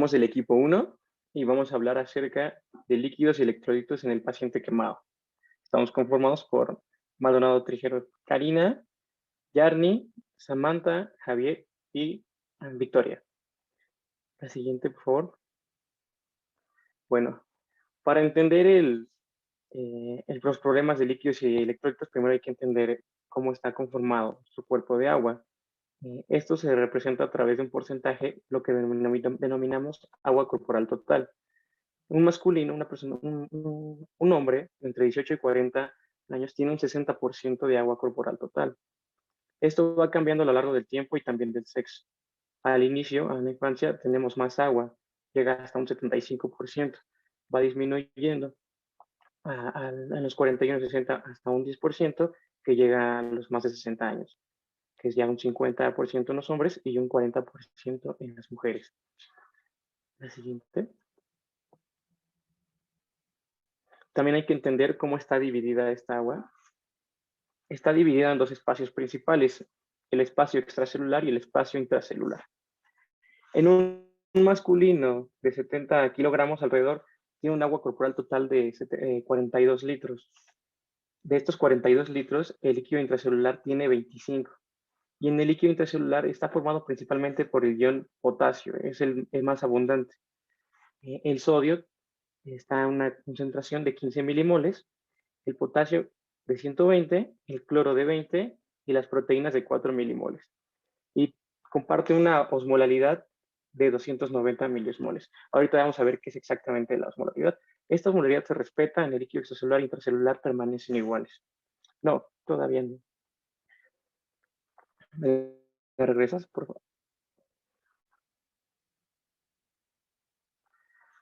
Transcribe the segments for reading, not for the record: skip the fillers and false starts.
Somos el equipo 1 y vamos a hablar acerca de líquidos y electrolitos en el paciente quemado. Estamos conformados por Maldonado Triguero, Karina, Yarni, Samantha, Javier y Victoria. La siguiente, por favor. Bueno, para entender los problemas de líquidos y electrolitos, primero hay que entender cómo está conformado su cuerpo de agua. Esto se representa a través de un porcentaje, lo que denominamos agua corporal total. Un masculino, una persona, un hombre entre 18 y 40 años tiene un 60% de agua corporal total. Esto va cambiando a lo largo del tiempo y también del sexo. Al inicio, en la infancia, tenemos más agua, llega hasta un 75%, va disminuyendo a los 41, 60 hasta un 10%, que llega a los más de 60 años, que es ya un 50% en los hombres y un 40% en las mujeres. La siguiente. También hay que entender cómo está dividida esta agua. Está dividida en dos espacios principales, el espacio extracelular y el espacio intracelular. En un masculino de 70 kilogramos alrededor, tiene un agua corporal total de 42 litros. De estos 42 litros, el líquido intracelular tiene 25. Y en el líquido intracelular está formado principalmente por el ion potasio, es el más abundante. El sodio está en una concentración de 15 milimoles, el potasio de 120, el cloro de 20 y las proteínas de 4 milimoles. Y comparte una osmolalidad de 290 milismoles. Ahorita vamos a ver qué es exactamente la osmolalidad. Esta osmolalidad se respeta en el líquido extracelular e intracelular, permanecen iguales. No, todavía no. ¿Me regresas, por favor?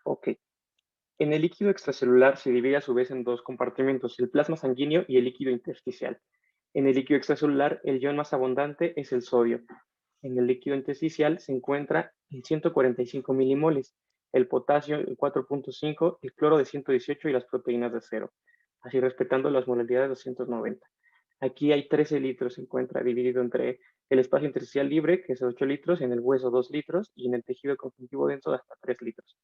Ok. En el líquido extracelular se divide a su vez en dos compartimentos, el plasma sanguíneo y el líquido intersticial. En el líquido extracelular, el ion más abundante es el sodio. En el líquido intersticial se encuentra en 145 milimoles, el potasio en 4.5, el cloro de 118 y las proteínas de 0, así respetando la osmolalidad de 290. Aquí hay 13 litros, se encuentra dividido entre el espacio intersticial libre, que es 8 litros, en el hueso 2 litros y en el tejido conjuntivo denso hasta 3 litros.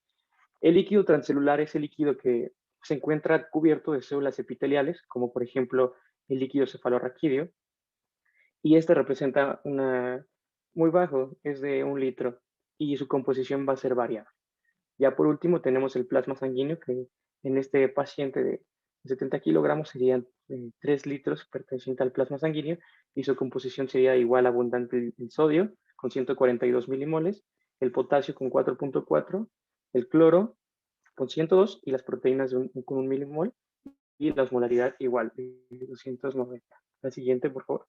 El líquido transcelular es el líquido que se encuentra cubierto de células epiteliales, como por ejemplo el líquido cefalorraquídeo, y este representa muy bajo, es de 1 litro, y su composición va a ser variable. Ya por último tenemos el plasma sanguíneo, que en este paciente de 70 kilogramos serían 3 litros perteneciente al plasma sanguíneo, y su composición sería igual abundante el sodio, con 142 milimoles, el potasio con 4.4, el cloro con 102 y las proteínas con 1 milimol, y la osmolaridad igual, de 290. La siguiente, por favor.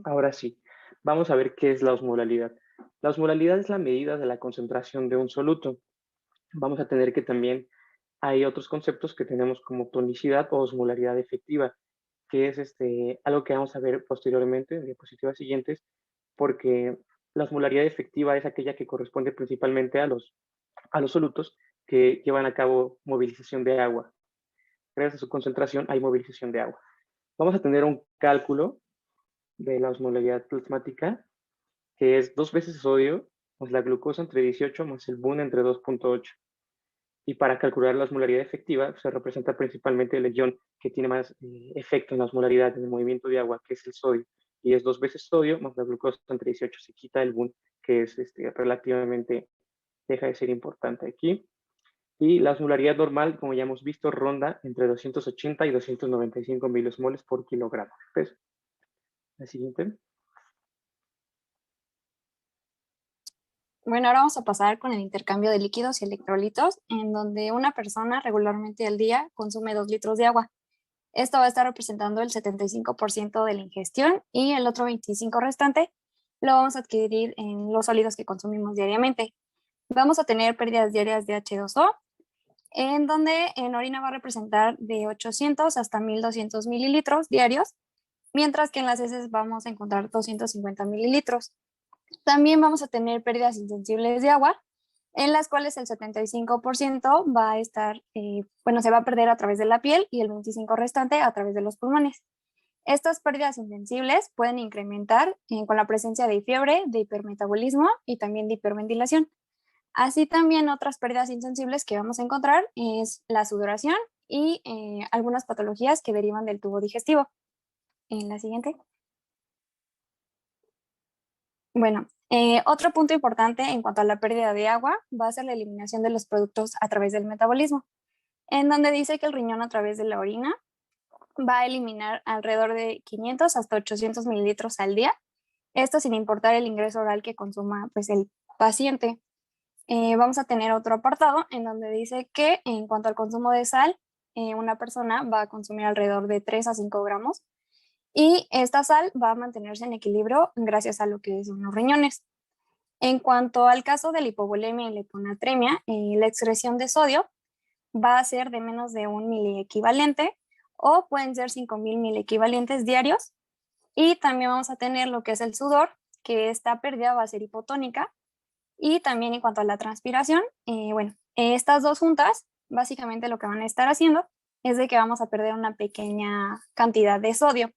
Ahora sí, vamos a ver qué es la osmolalidad. La osmolalidad es la medida de la concentración de un soluto. Vamos a tener que también hay otros conceptos que tenemos como tonicidad o osmolaridad efectiva, que es algo que vamos a ver posteriormente en diapositivas siguientes, porque la osmolaridad efectiva es aquella que corresponde principalmente a los solutos que llevan a cabo movilización de agua. Gracias a su concentración hay movilización de agua. Vamos a tener un cálculo de la osmolaridad plasmática, que es 2 veces sodio más la glucosa entre 18 más el BUN entre 2.8. Y para calcular la osmolaridad efectiva se representa principalmente el ion que tiene más efecto en la osmolaridad en el movimiento de agua, que es el sodio. Y es 2 veces sodio más la glucosa entre 18. Se quita el BUN, que es relativamente, deja de ser importante aquí. Y la osmolaridad normal, como ya hemos visto, ronda entre 280 y 295 milimoles por kilogramo de peso. La siguiente. Bueno, ahora vamos a pasar con el intercambio de líquidos y electrolitos, en donde una persona regularmente al día consume 2 litros de agua. Esto va a estar representando el 75% de la ingestión y el otro 25% restante lo vamos a adquirir en los sólidos que consumimos diariamente. Vamos a tener pérdidas diarias de H2O, en donde en orina va a representar de 800 hasta 1200 mililitros diarios, mientras que en las heces vamos a encontrar 250 mililitros. También vamos a tener pérdidas insensibles de agua, en las cuales el 75% va a estar, se va a perder a través de la piel y el 25% restante a través de los pulmones. Estas pérdidas insensibles pueden incrementar con la presencia de fiebre, de hipermetabolismo y también de hiperventilación. Así también otras pérdidas insensibles que vamos a encontrar es la sudoración y algunas patologías que derivan del tubo digestivo. En la siguiente. Bueno, otro punto importante en cuanto a la pérdida de agua va a ser la eliminación de los productos a través del metabolismo, en donde dice que el riñón a través de la orina va a eliminar alrededor de 500 hasta 800 mililitros al día, esto sin importar el ingreso oral que consuma pues, el paciente. Vamos a tener otro apartado en donde dice que en cuanto al consumo de sal, una persona va a consumir alrededor de 3 a 5 gramos y esta sal va a mantenerse en equilibrio gracias a lo que son los riñones. En cuanto al caso de la hipovolemia y la hiponatremia, la excreción de sodio va a ser de menos de un miliequivalente o pueden ser 5000 miliequivalentes diarios. Y también vamos a tener lo que es el sudor, que esta pérdida va a ser hipotónica. Y también en cuanto a la transpiración, bueno, estas dos juntas, básicamente lo que van a estar haciendo es de que vamos a perder una pequeña cantidad de sodio.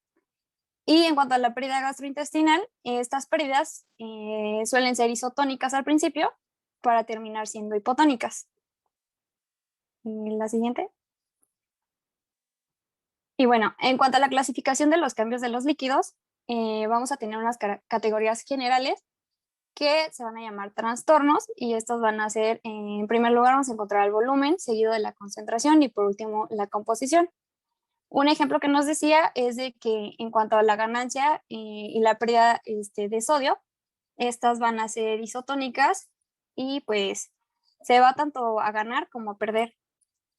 Y en cuanto a la pérdida gastrointestinal, estas pérdidas suelen ser isotónicas al principio para terminar siendo hipotónicas. La siguiente. Y bueno, en cuanto a la clasificación de los cambios de los líquidos, vamos a tener unas categorías generales que se van a llamar trastornos y estos van a ser, en primer lugar, vamos a encontrar el volumen, seguido de la concentración y por último la composición. Un ejemplo que nos decía es de que en cuanto a la ganancia y la pérdida de sodio, estas van a ser isotónicas y pues se va tanto a ganar como a perder.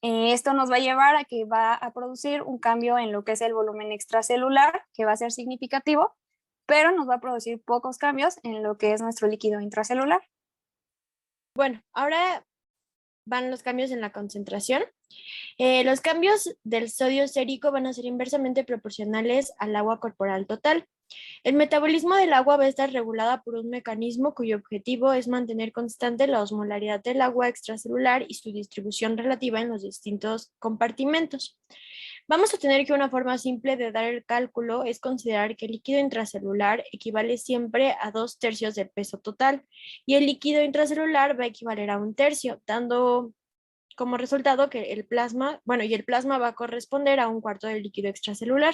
Esto nos va a llevar a que va a producir un cambio en lo que es el volumen extracelular, que va a ser significativo, pero nos va a producir pocos cambios en lo que es nuestro líquido intracelular. Bueno, ahora van los cambios en la concentración. Los cambios del sodio sérico van a ser inversamente proporcionales al agua corporal total. El metabolismo del agua va a estar regulada por un mecanismo cuyo objetivo es mantener constante la osmolaridad del agua extracelular y su distribución relativa en los distintos compartimentos. Vamos a tener que una forma simple de dar el cálculo es considerar que el líquido intracelular equivale siempre a 2/3 del peso total y el líquido intracelular va a equivaler a 1/3, dando como resultado que el plasma, y el plasma va a corresponder a 1/4 del líquido extracelular.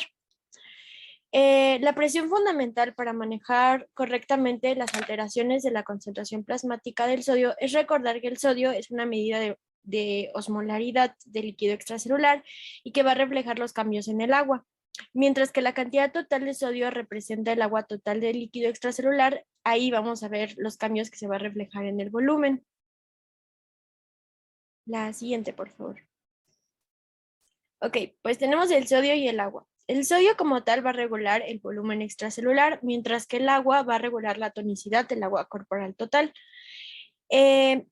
La presión fundamental para manejar correctamente las alteraciones de la concentración plasmática del sodio es recordar que el sodio es una medida de osmolaridad del líquido extracelular y que va a reflejar los cambios en el agua. Mientras que la cantidad total de sodio representa el agua total del líquido extracelular, ahí vamos a ver los cambios que se va a reflejar en el volumen. La siguiente, por favor. Ok, pues tenemos el sodio y el agua. El sodio como tal va a regular el volumen extracelular, mientras que el agua va a regular la tonicidad del agua corporal total. ¿Qué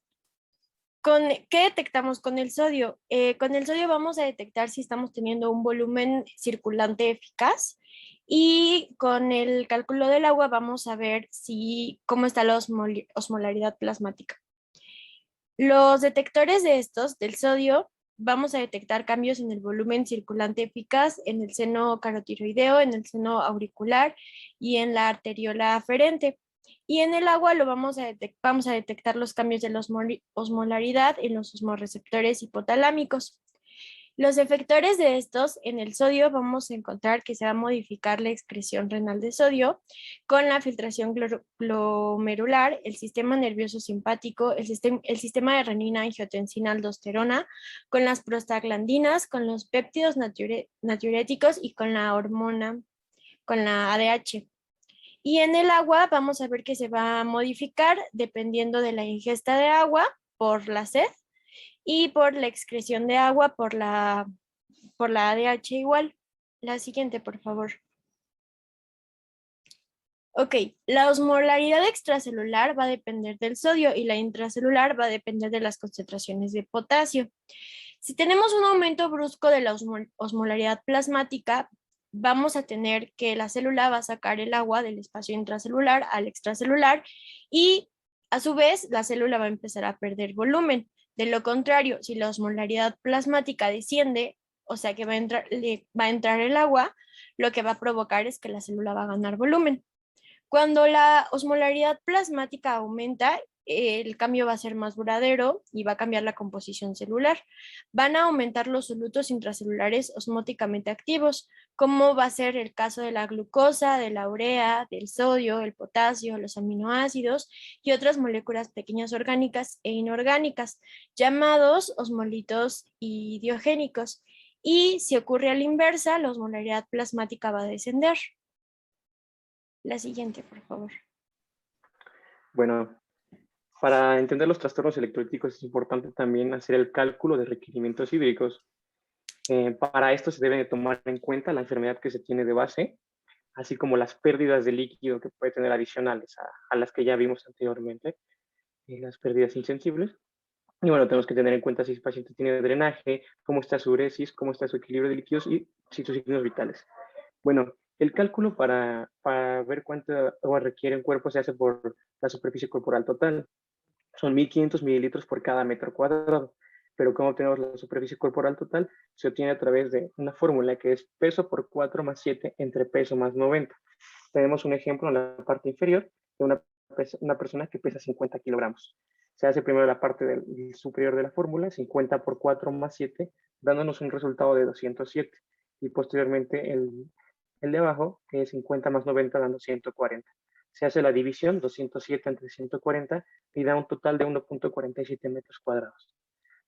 detectamos con el sodio? Con el sodio vamos a detectar si estamos teniendo un volumen circulante eficaz y con el cálculo del agua vamos a ver cómo está la osmolaridad plasmática. Los detectores de estos, del sodio, vamos a detectar cambios en el volumen circulante eficaz en el seno carotiroideo, en el seno auricular y en la arteriola aferente. Y en el agua vamos a detectar los cambios de la osmolaridad en los osmorreceptores hipotalámicos. Los efectores de estos, en el sodio vamos a encontrar que se va a modificar la excreción renal de sodio con la filtración glomerular, el sistema nervioso simpático, el sistema de renina, angiotensina, aldosterona, con las prostaglandinas, con los péptidos natriuréticos y con la hormona, con la ADH. Y en el agua vamos a ver que se va a modificar dependiendo de la ingesta de agua por la sed y por la excreción de agua por la ADH igual. La siguiente, por favor. Ok, la osmolaridad extracelular va a depender del sodio y la intracelular va a depender de las concentraciones de potasio. Si tenemos un aumento brusco de la osmolaridad plasmática, vamos a tener que la célula va a sacar el agua del espacio intracelular al extracelular y a su vez la célula va a empezar a perder volumen. De lo contrario, si la osmolaridad plasmática desciende, o sea que va a entrar el agua, lo que va a provocar es que la célula va a ganar volumen. Cuando la osmolaridad plasmática aumenta, el cambio va a ser más duradero y va a cambiar la composición celular. Van a aumentar los solutos intracelulares osmóticamente activos, como va a ser el caso de la glucosa, de la urea, del sodio, el potasio, los aminoácidos y otras moléculas pequeñas orgánicas e inorgánicas, llamados osmolitos idiogénicos. Y si ocurre a la inversa, la osmolaridad plasmática va a descender. La siguiente, por favor. Bueno, para entender los trastornos electrolíticos es importante también hacer el cálculo de requerimientos hídricos. Para esto se debe de tomar en cuenta la enfermedad que se tiene de base, así como las pérdidas de líquido que puede tener adicionales a las que ya vimos anteriormente, las pérdidas insensibles. Y bueno, tenemos que tener en cuenta si el paciente tiene drenaje, cómo está su uresis, cómo está su equilibrio de líquidos y si sus signos vitales. Bueno, el cálculo para ver cuánta agua requiere un cuerpo se hace por la superficie corporal total. Son 1.500 mililitros por cada metro cuadrado. Pero ¿cómo obtenemos la superficie corporal total? Se obtiene a través de una fórmula que es peso por 4 más 7 entre peso más 90. Tenemos un ejemplo en la parte inferior de una persona que pesa 50 kilogramos. Se hace primero la parte superior de la fórmula, 50 por 4 más 7, dándonos un resultado de 207. Y posteriormente el de abajo, que es 50 más 90, dando 140. Se hace la división, 207 entre 140, y da un total de 1.47 metros cuadrados.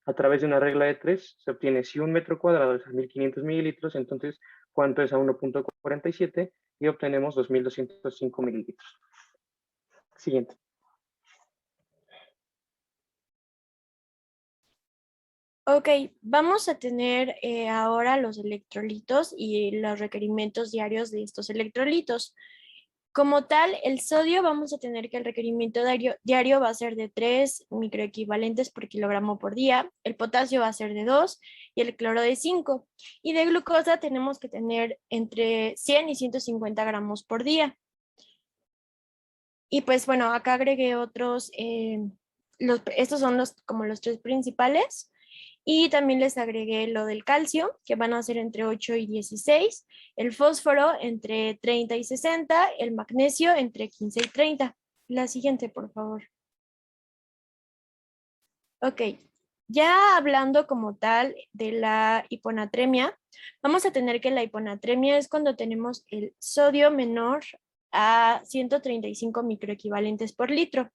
A través de una regla de 3 se obtiene si un metro cuadrado es a 1.500 mililitros, entonces cuánto es a 1.47 y obtenemos 2.205 mililitros. Siguiente. Ok, vamos a tener ahora los electrolitos y los requerimientos diarios de estos electrolitos. Como tal, el sodio vamos a tener que el requerimiento diario va a ser de 3 microequivalentes por kilogramo por día, el potasio va a ser de 2 y el cloro de 5. Y de glucosa tenemos que tener entre 100 y 150 gramos por día. Y pues bueno, acá agregué otros, estos son como los tres principales. Y también les agregué lo del calcio, que van a ser entre 8 y 16, el fósforo entre 30 y 60, el magnesio entre 15 y 30. La siguiente, por favor. Ok, ya hablando como tal de la hiponatremia, vamos a tener que la hiponatremia es cuando tenemos el sodio menor a 135 microequivalentes por litro.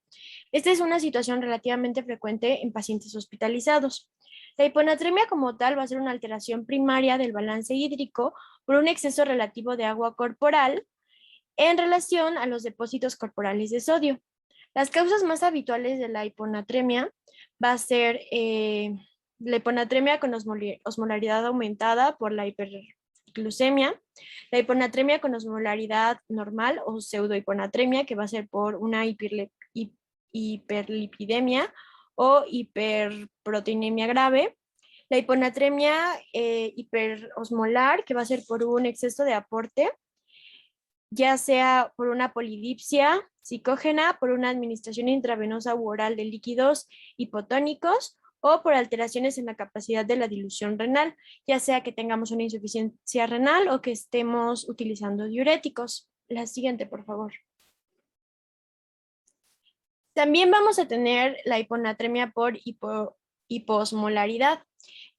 Esta es una situación relativamente frecuente en pacientes hospitalizados. La hiponatremia como tal va a ser una alteración primaria del balance hídrico por un exceso relativo de agua corporal en relación a los depósitos corporales de sodio. Las causas más habituales de la hiponatremia va a ser la hiponatremia con osmolaridad aumentada por la hiperglucemia, la hiponatremia con osmolaridad normal o pseudohiponatremia, que va a ser por una hiperlipidemia o hiperproteinemia grave, la hiponatremia hiperosmolar, que va a ser por un exceso de aporte, ya sea por una polidipsia psicógena, por una administración intravenosa u oral de líquidos hipotónicos o por alteraciones en la capacidad de la dilución renal, ya sea que tengamos una insuficiencia renal o que estemos utilizando diuréticos. La siguiente, por favor. También vamos a tener la hiponatremia por hiposmolaridad.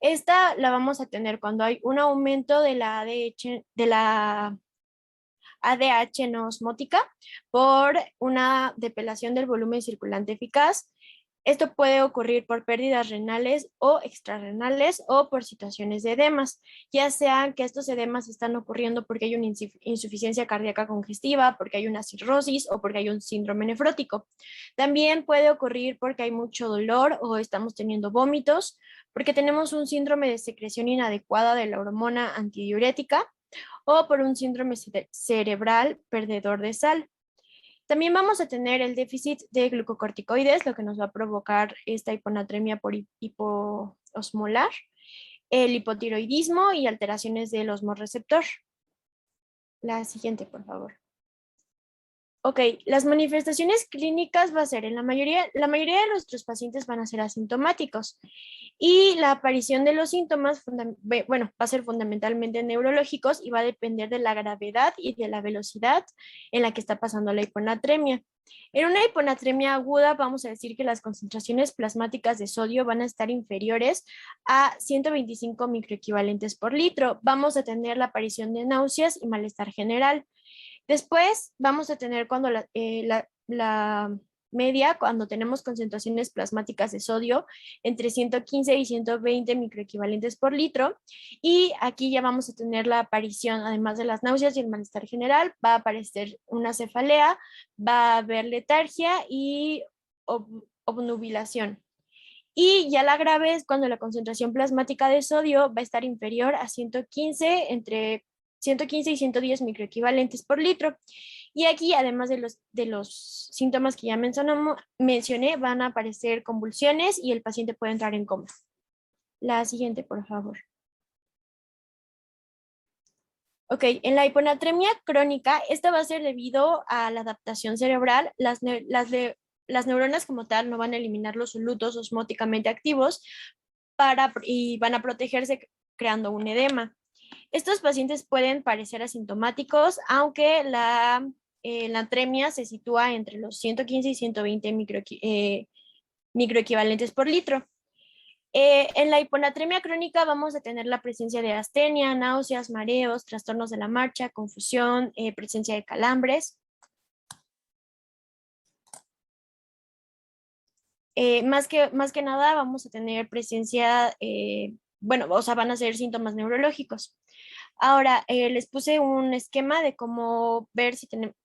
Esta la vamos a tener cuando hay un aumento de la ADH no osmótica por una depelación del volumen circulante eficaz. Esto puede ocurrir por pérdidas renales o extrarrenales o por situaciones de edemas, ya sean que estos edemas están ocurriendo porque hay una insuficiencia cardíaca congestiva, porque hay una cirrosis o porque hay un síndrome nefrótico. También puede ocurrir porque hay mucho dolor o estamos teniendo vómitos, porque tenemos un síndrome de secreción inadecuada de la hormona antidiurética o por un síndrome cerebral perdedor de sal. También vamos a tener el déficit de glucocorticoides, lo que nos va a provocar esta hiponatremia por hipoosmolar, el hipotiroidismo y alteraciones del osmorreceptor. La siguiente, por favor. Ok, las manifestaciones clínicas va a ser, la mayoría de nuestros pacientes van a ser asintomáticos Y la aparición de los síntomas, bueno, va a ser fundamentalmente neurológicos y va a depender de la gravedad y de la velocidad en la que está pasando la hiponatremia. En una hiponatremia aguda vamos a decir que las concentraciones plasmáticas de sodio van a estar inferiores a 125 microequivalentes por litro. Vamos a tener la aparición de náuseas y malestar general. Después vamos a tener cuando la media, cuando tenemos concentraciones plasmáticas de sodio entre 115 y 120 microequivalentes por litro. Y aquí ya vamos a tener la aparición, además de las náuseas y el malestar general, va a aparecer una cefalea, va a haber letargia y obnubilación. Y ya la grave es cuando la concentración plasmática de sodio va a estar inferior a 115, entre 115 y 110 microequivalentes por litro. Y aquí, además de los síntomas que ya mencioné, van a aparecer convulsiones y el paciente puede entrar en coma. La siguiente, por favor. Ok, en la hiponatremia crónica, esta va a ser debido a la adaptación cerebral. Las neuronas como tal no van a eliminar los solutos osmóticamente activos y van a protegerse creando un edema. Estos pacientes pueden parecer asintomáticos, aunque la atremia se sitúa entre los 115 y 120 microequivalentes por litro. En la hiponatremia crónica vamos a tener la presencia de astenia, náuseas, mareos, trastornos de la marcha, confusión, presencia de calambres. Más que nada vamos a tener presencia, bueno, o sea, van a ser síntomas neurológicos. Ahora, les puse un esquema de cómo ver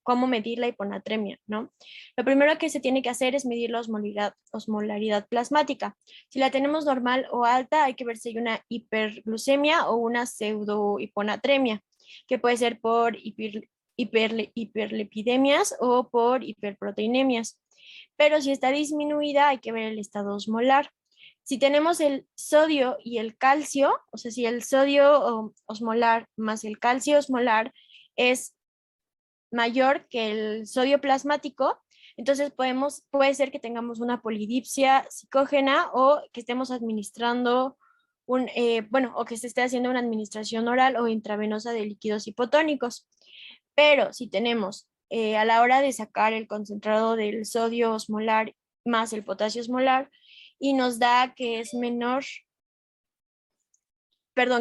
cómo medir la hiponatremia, ¿no? Lo primero que se tiene que hacer es medir la osmolaridad plasmática. Si la tenemos normal o alta, hay que ver si hay una hiperglucemia o una pseudohiponatremia, que puede ser por hiperlipidemias o por hiperproteinemias. Pero si está disminuida, hay que ver el estado osmolar. Si tenemos el sodio y el calcio, o sea, si el sodio osmolar más el calcio osmolar es mayor que el sodio plasmático, entonces puede ser que tengamos una polidipsia psicógena o que estemos administrando o que se esté haciendo una administración oral o intravenosa de líquidos hipotónicos. Pero si tenemos a la hora de sacar el concentrado del sodio osmolar más el potasio osmolar, y nos da que es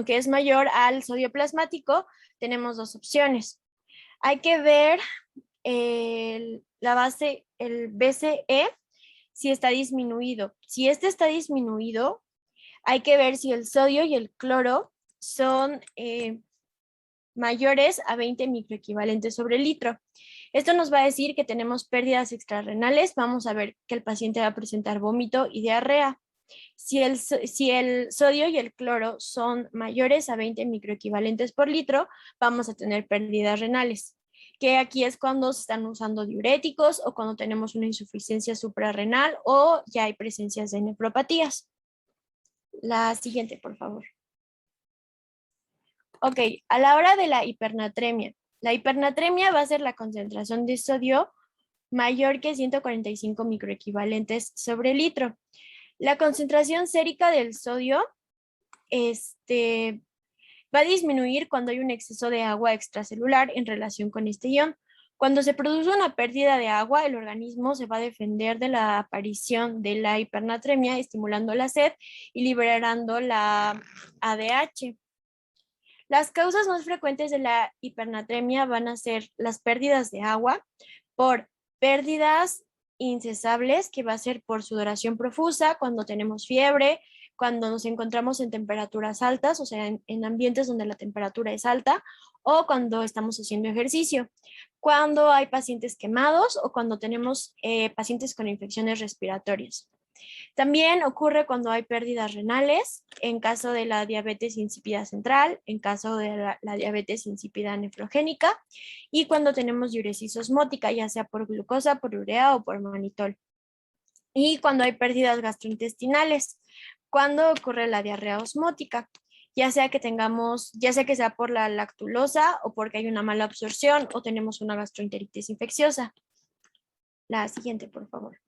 que es mayor al sodio plasmático, tenemos dos opciones. Hay que ver la base, el BCE, si está disminuido. Si este está disminuido, hay que ver si el sodio y el cloro son mayores a 20 microequivalentes sobre litro. Esto nos va a decir que tenemos pérdidas extrarrenales. Vamos a ver que el paciente va a presentar vómito y diarrea. Si el sodio y el cloro son mayores a 20 microequivalentes por litro, vamos a tener pérdidas renales, que aquí es cuando se están usando diuréticos o cuando tenemos una insuficiencia suprarrenal o ya hay presencias de nefropatías. La siguiente, por favor. Ok, a la hora de la hipernatremia. La hipernatremia va a ser la concentración de sodio mayor que 145 microequivalentes sobre litro. La concentración sérica del sodio va a disminuir cuando hay un exceso de agua extracelular en relación con este ion. Cuando se produce una pérdida de agua, el organismo se va a defender de la aparición de la hipernatremia, estimulando la sed y liberando la ADH. Las causas más frecuentes de la hipernatremia van a ser las pérdidas de agua por pérdidas incesables, que va a ser por sudoración profusa, cuando tenemos fiebre, cuando nos encontramos en temperaturas altas, o sea, en ambientes donde la temperatura es alta, o cuando estamos haciendo ejercicio, cuando hay pacientes quemados o cuando tenemos pacientes con infecciones respiratorias. También ocurre cuando hay pérdidas renales, en caso de la diabetes insípida central, en caso de la diabetes insípida nefrogénica y cuando tenemos diuresis osmótica, ya sea por glucosa, por urea o por manitol. Y cuando hay pérdidas gastrointestinales, cuando ocurre la diarrea osmótica, ya sea que sea por la lactulosa o porque hay una mala absorción o tenemos una gastroenteritis infecciosa. La siguiente, por favor.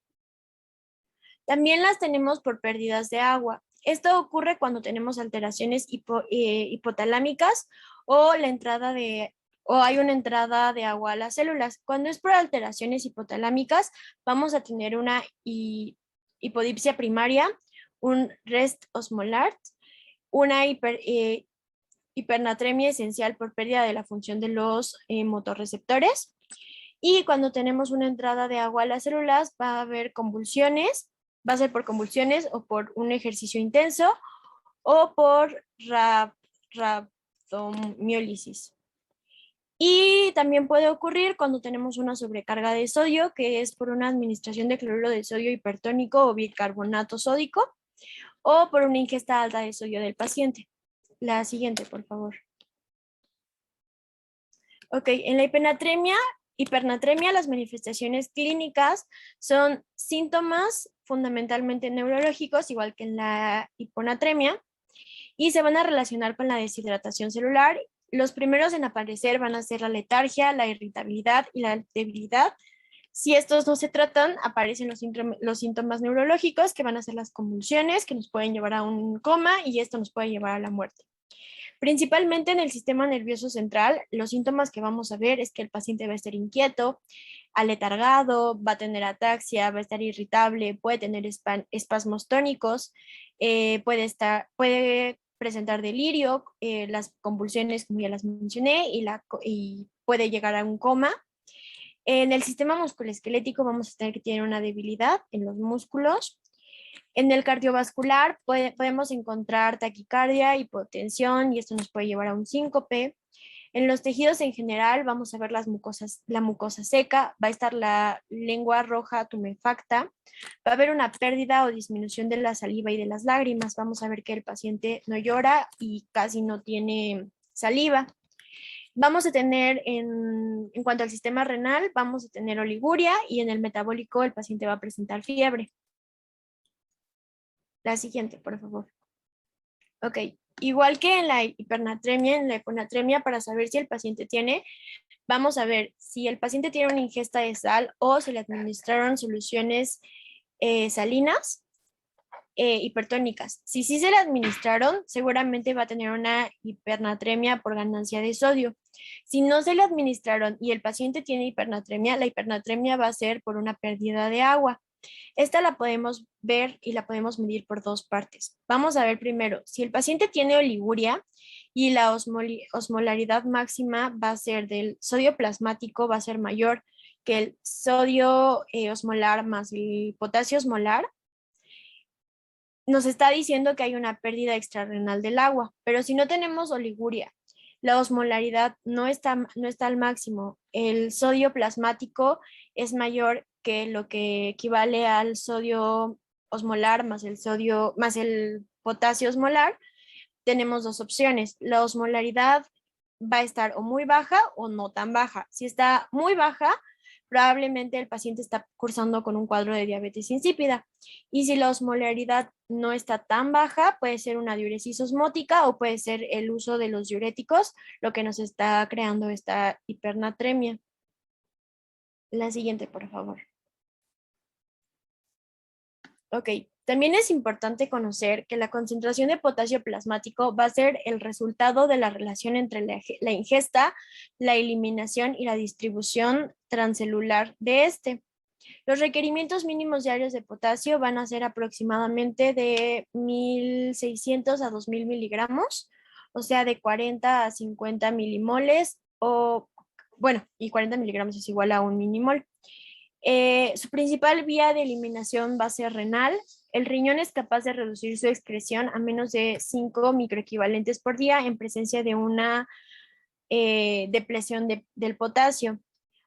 También las tenemos por pérdidas de agua. Esto ocurre cuando tenemos alteraciones hipotalámicas o hay una entrada de agua a las células. Cuando es por alteraciones hipotalámicas, vamos a tener una hipodipsia primaria, un rest osmolar, una hipernatremia esencial por pérdida de la función de los motorreceptores. Y cuando tenemos una entrada de agua a las células, va a haber convulsiones, va a ser por convulsiones o por un ejercicio intenso o por rhabdomiólisis. Y también puede ocurrir cuando tenemos una sobrecarga de sodio, que es por una administración de cloruro de sodio hipertónico o bicarbonato sódico, o por una ingesta alta de sodio del paciente. La siguiente, por favor. Ok, en la hipernatremia, las manifestaciones clínicas son síntomas fundamentalmente neurológicos, igual que en la hiponatremia, y se van a relacionar con la deshidratación celular. Los primeros en aparecer van a ser la letargia, la irritabilidad y la debilidad. Si estos no se tratan, aparecen los síntomas neurológicos, que van a ser las convulsiones, que nos pueden llevar a un coma, y esto nos puede llevar a la muerte. Principalmente en el sistema nervioso central, los síntomas que vamos a ver es que el paciente va a estar inquieto, aletargado, va a tener ataxia, va a estar irritable, puede tener espasmos tónicos, puede presentar delirio, las convulsiones, como ya las mencioné, y puede llegar a un coma. En el sistema musculoesquelético vamos a tener que tener una debilidad en los músculos. En el cardiovascular podemos encontrar taquicardia, hipotensión, y esto nos puede llevar a un síncope. En los tejidos en general vamos a ver la mucosa seca, va a estar la lengua roja tumefacta, va a haber una pérdida o disminución de la saliva y de las lágrimas. Vamos a ver que el paciente no llora y casi no tiene saliva. Vamos a tener, en cuanto al sistema renal, vamos a tener oliguria, y en el metabólico el paciente va a presentar fiebre. La siguiente, por favor. Ok, igual que en la hipernatremia, en la hiponatremia, para saber si el paciente tiene, vamos a ver si el paciente tiene una ingesta de sal o se le administraron soluciones salinas hipertónicas. Si sí se le administraron, seguramente va a tener una hipernatremia por ganancia de sodio. Si no se le administraron y el paciente tiene hipernatremia, la hipernatremia va a ser por una pérdida de agua. Esta la podemos ver y la podemos medir por dos partes. Vamos a ver primero, si el paciente tiene oliguria y la osmolaridad máxima va a ser del sodio plasmático, va a ser mayor que el sodio osmolar más el potasio osmolar, nos está diciendo que hay una pérdida extrarrenal del agua. Pero si no tenemos oliguria, la osmolaridad no está al máximo, el sodio plasmático es mayor que lo que equivale al sodio osmolar más el potasio osmolar, tenemos dos opciones. La osmolaridad va a estar o muy baja o no tan baja. Si está muy baja, probablemente el paciente está cursando con un cuadro de diabetes insípida. Y si la osmolaridad no está tan baja, puede ser una diuresis osmótica o puede ser el uso de los diuréticos lo que nos está creando esta hipernatremia. La siguiente, por favor. Ok, también es importante conocer que la concentración de potasio plasmático va a ser el resultado de la relación entre la ingesta, la eliminación y la distribución transcelular de este. Los requerimientos mínimos diarios de potasio van a ser aproximadamente de 1.600 a 2.000 miligramos, o sea, de 40 a 50 milimoles, y 40 miligramos es igual a un milimol. Su principal vía de eliminación va a ser renal. El riñón es capaz de reducir su excreción a menos de 5 microequivalentes por día en presencia de una depleción del potasio.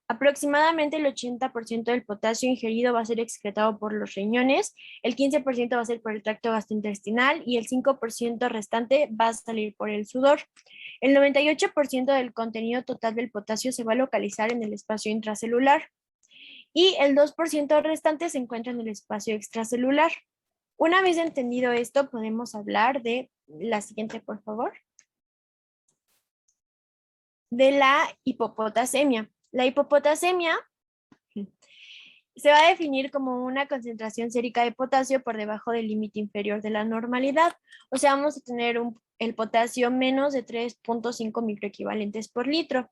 Aproximadamente el 80% del potasio ingerido va a ser excretado por los riñones, el 15% va a ser por el tracto gastrointestinal y el 5% restante va a salir por el sudor. El 98% del contenido total del potasio se va a localizar en el espacio intracelular y el 2% restante se encuentra en el espacio extracelular. Una vez entendido esto, podemos hablar de la siguiente, por favor. De la hipopotasemia. La hipopotasemia Se va a definir como una concentración sérica de potasio por debajo del límite inferior de la normalidad. O sea, vamos a tener el potasio menos de 3.5 microequivalentes por litro.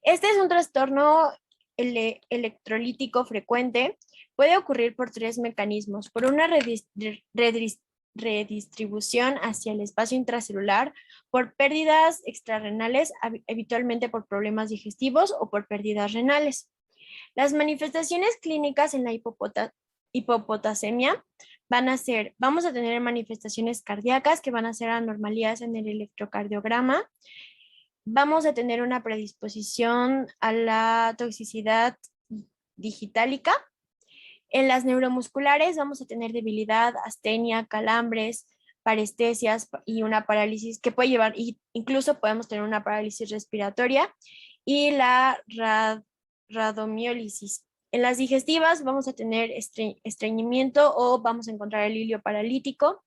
Este es un trastorno electrolítico frecuente. Puede ocurrir por tres mecanismos. Por una redistribución hacia el espacio intracelular, por pérdidas extrarrenales, habitualmente por problemas digestivos o por pérdidas renales. Las manifestaciones clínicas en la hipopotasemia van a ser, vamos a tener manifestaciones cardíacas que van a ser anormalidades en el electrocardiograma. Vamos a tener una predisposición a la toxicidad digitálica. En las neuromusculares vamos a tener debilidad, astenia, calambres, parestesias y una parálisis que puede llevar, incluso podemos tener una parálisis respiratoria y la radomiólisis. En las digestivas vamos a tener estreñimiento o vamos a encontrar el hilio paralítico.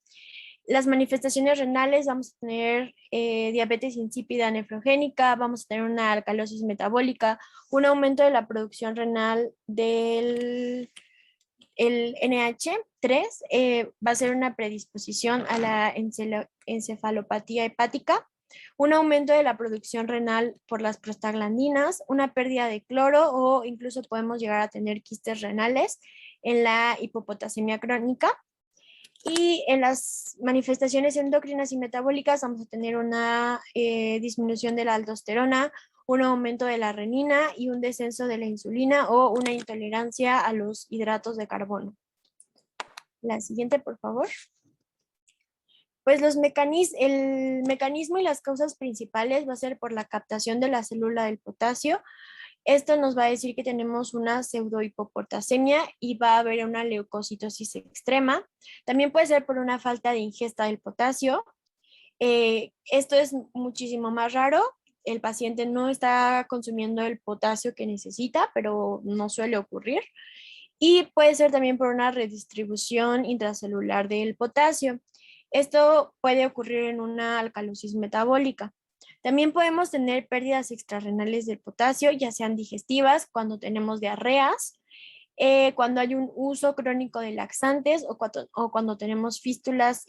Las manifestaciones renales, vamos a tener diabetes insípida nefrogénica, vamos a tener una alcalosis metabólica, un aumento de la producción renal del NH3, va a ser una predisposición a la encefalopatía hepática, un aumento de la producción renal por las prostaglandinas, una pérdida de cloro o incluso podemos llegar a tener quistes renales en la hipopotasemia crónica. Y en las manifestaciones endocrinas y metabólicas vamos a tener una disminución de la aldosterona, un aumento de la renina y un descenso de la insulina o una intolerancia a los hidratos de carbono. La siguiente, por favor. Pues el mecanismo y las causas principales va a ser por la captación de la célula del potasio. Esto nos va a decir que tenemos una pseudohipopotasemia y va a haber una leucocitosis extrema. También puede ser por una falta de ingesta del potasio. Esto es muchísimo más raro. El paciente no está consumiendo el potasio que necesita, pero no suele ocurrir. Y puede ser también por una redistribución intracelular del potasio. Esto puede ocurrir en una alcalosis metabólica. También podemos tener pérdidas extrarrenales del potasio, ya sean digestivas, cuando tenemos diarreas, cuando hay un uso crónico de laxantes o cuando tenemos fístulas.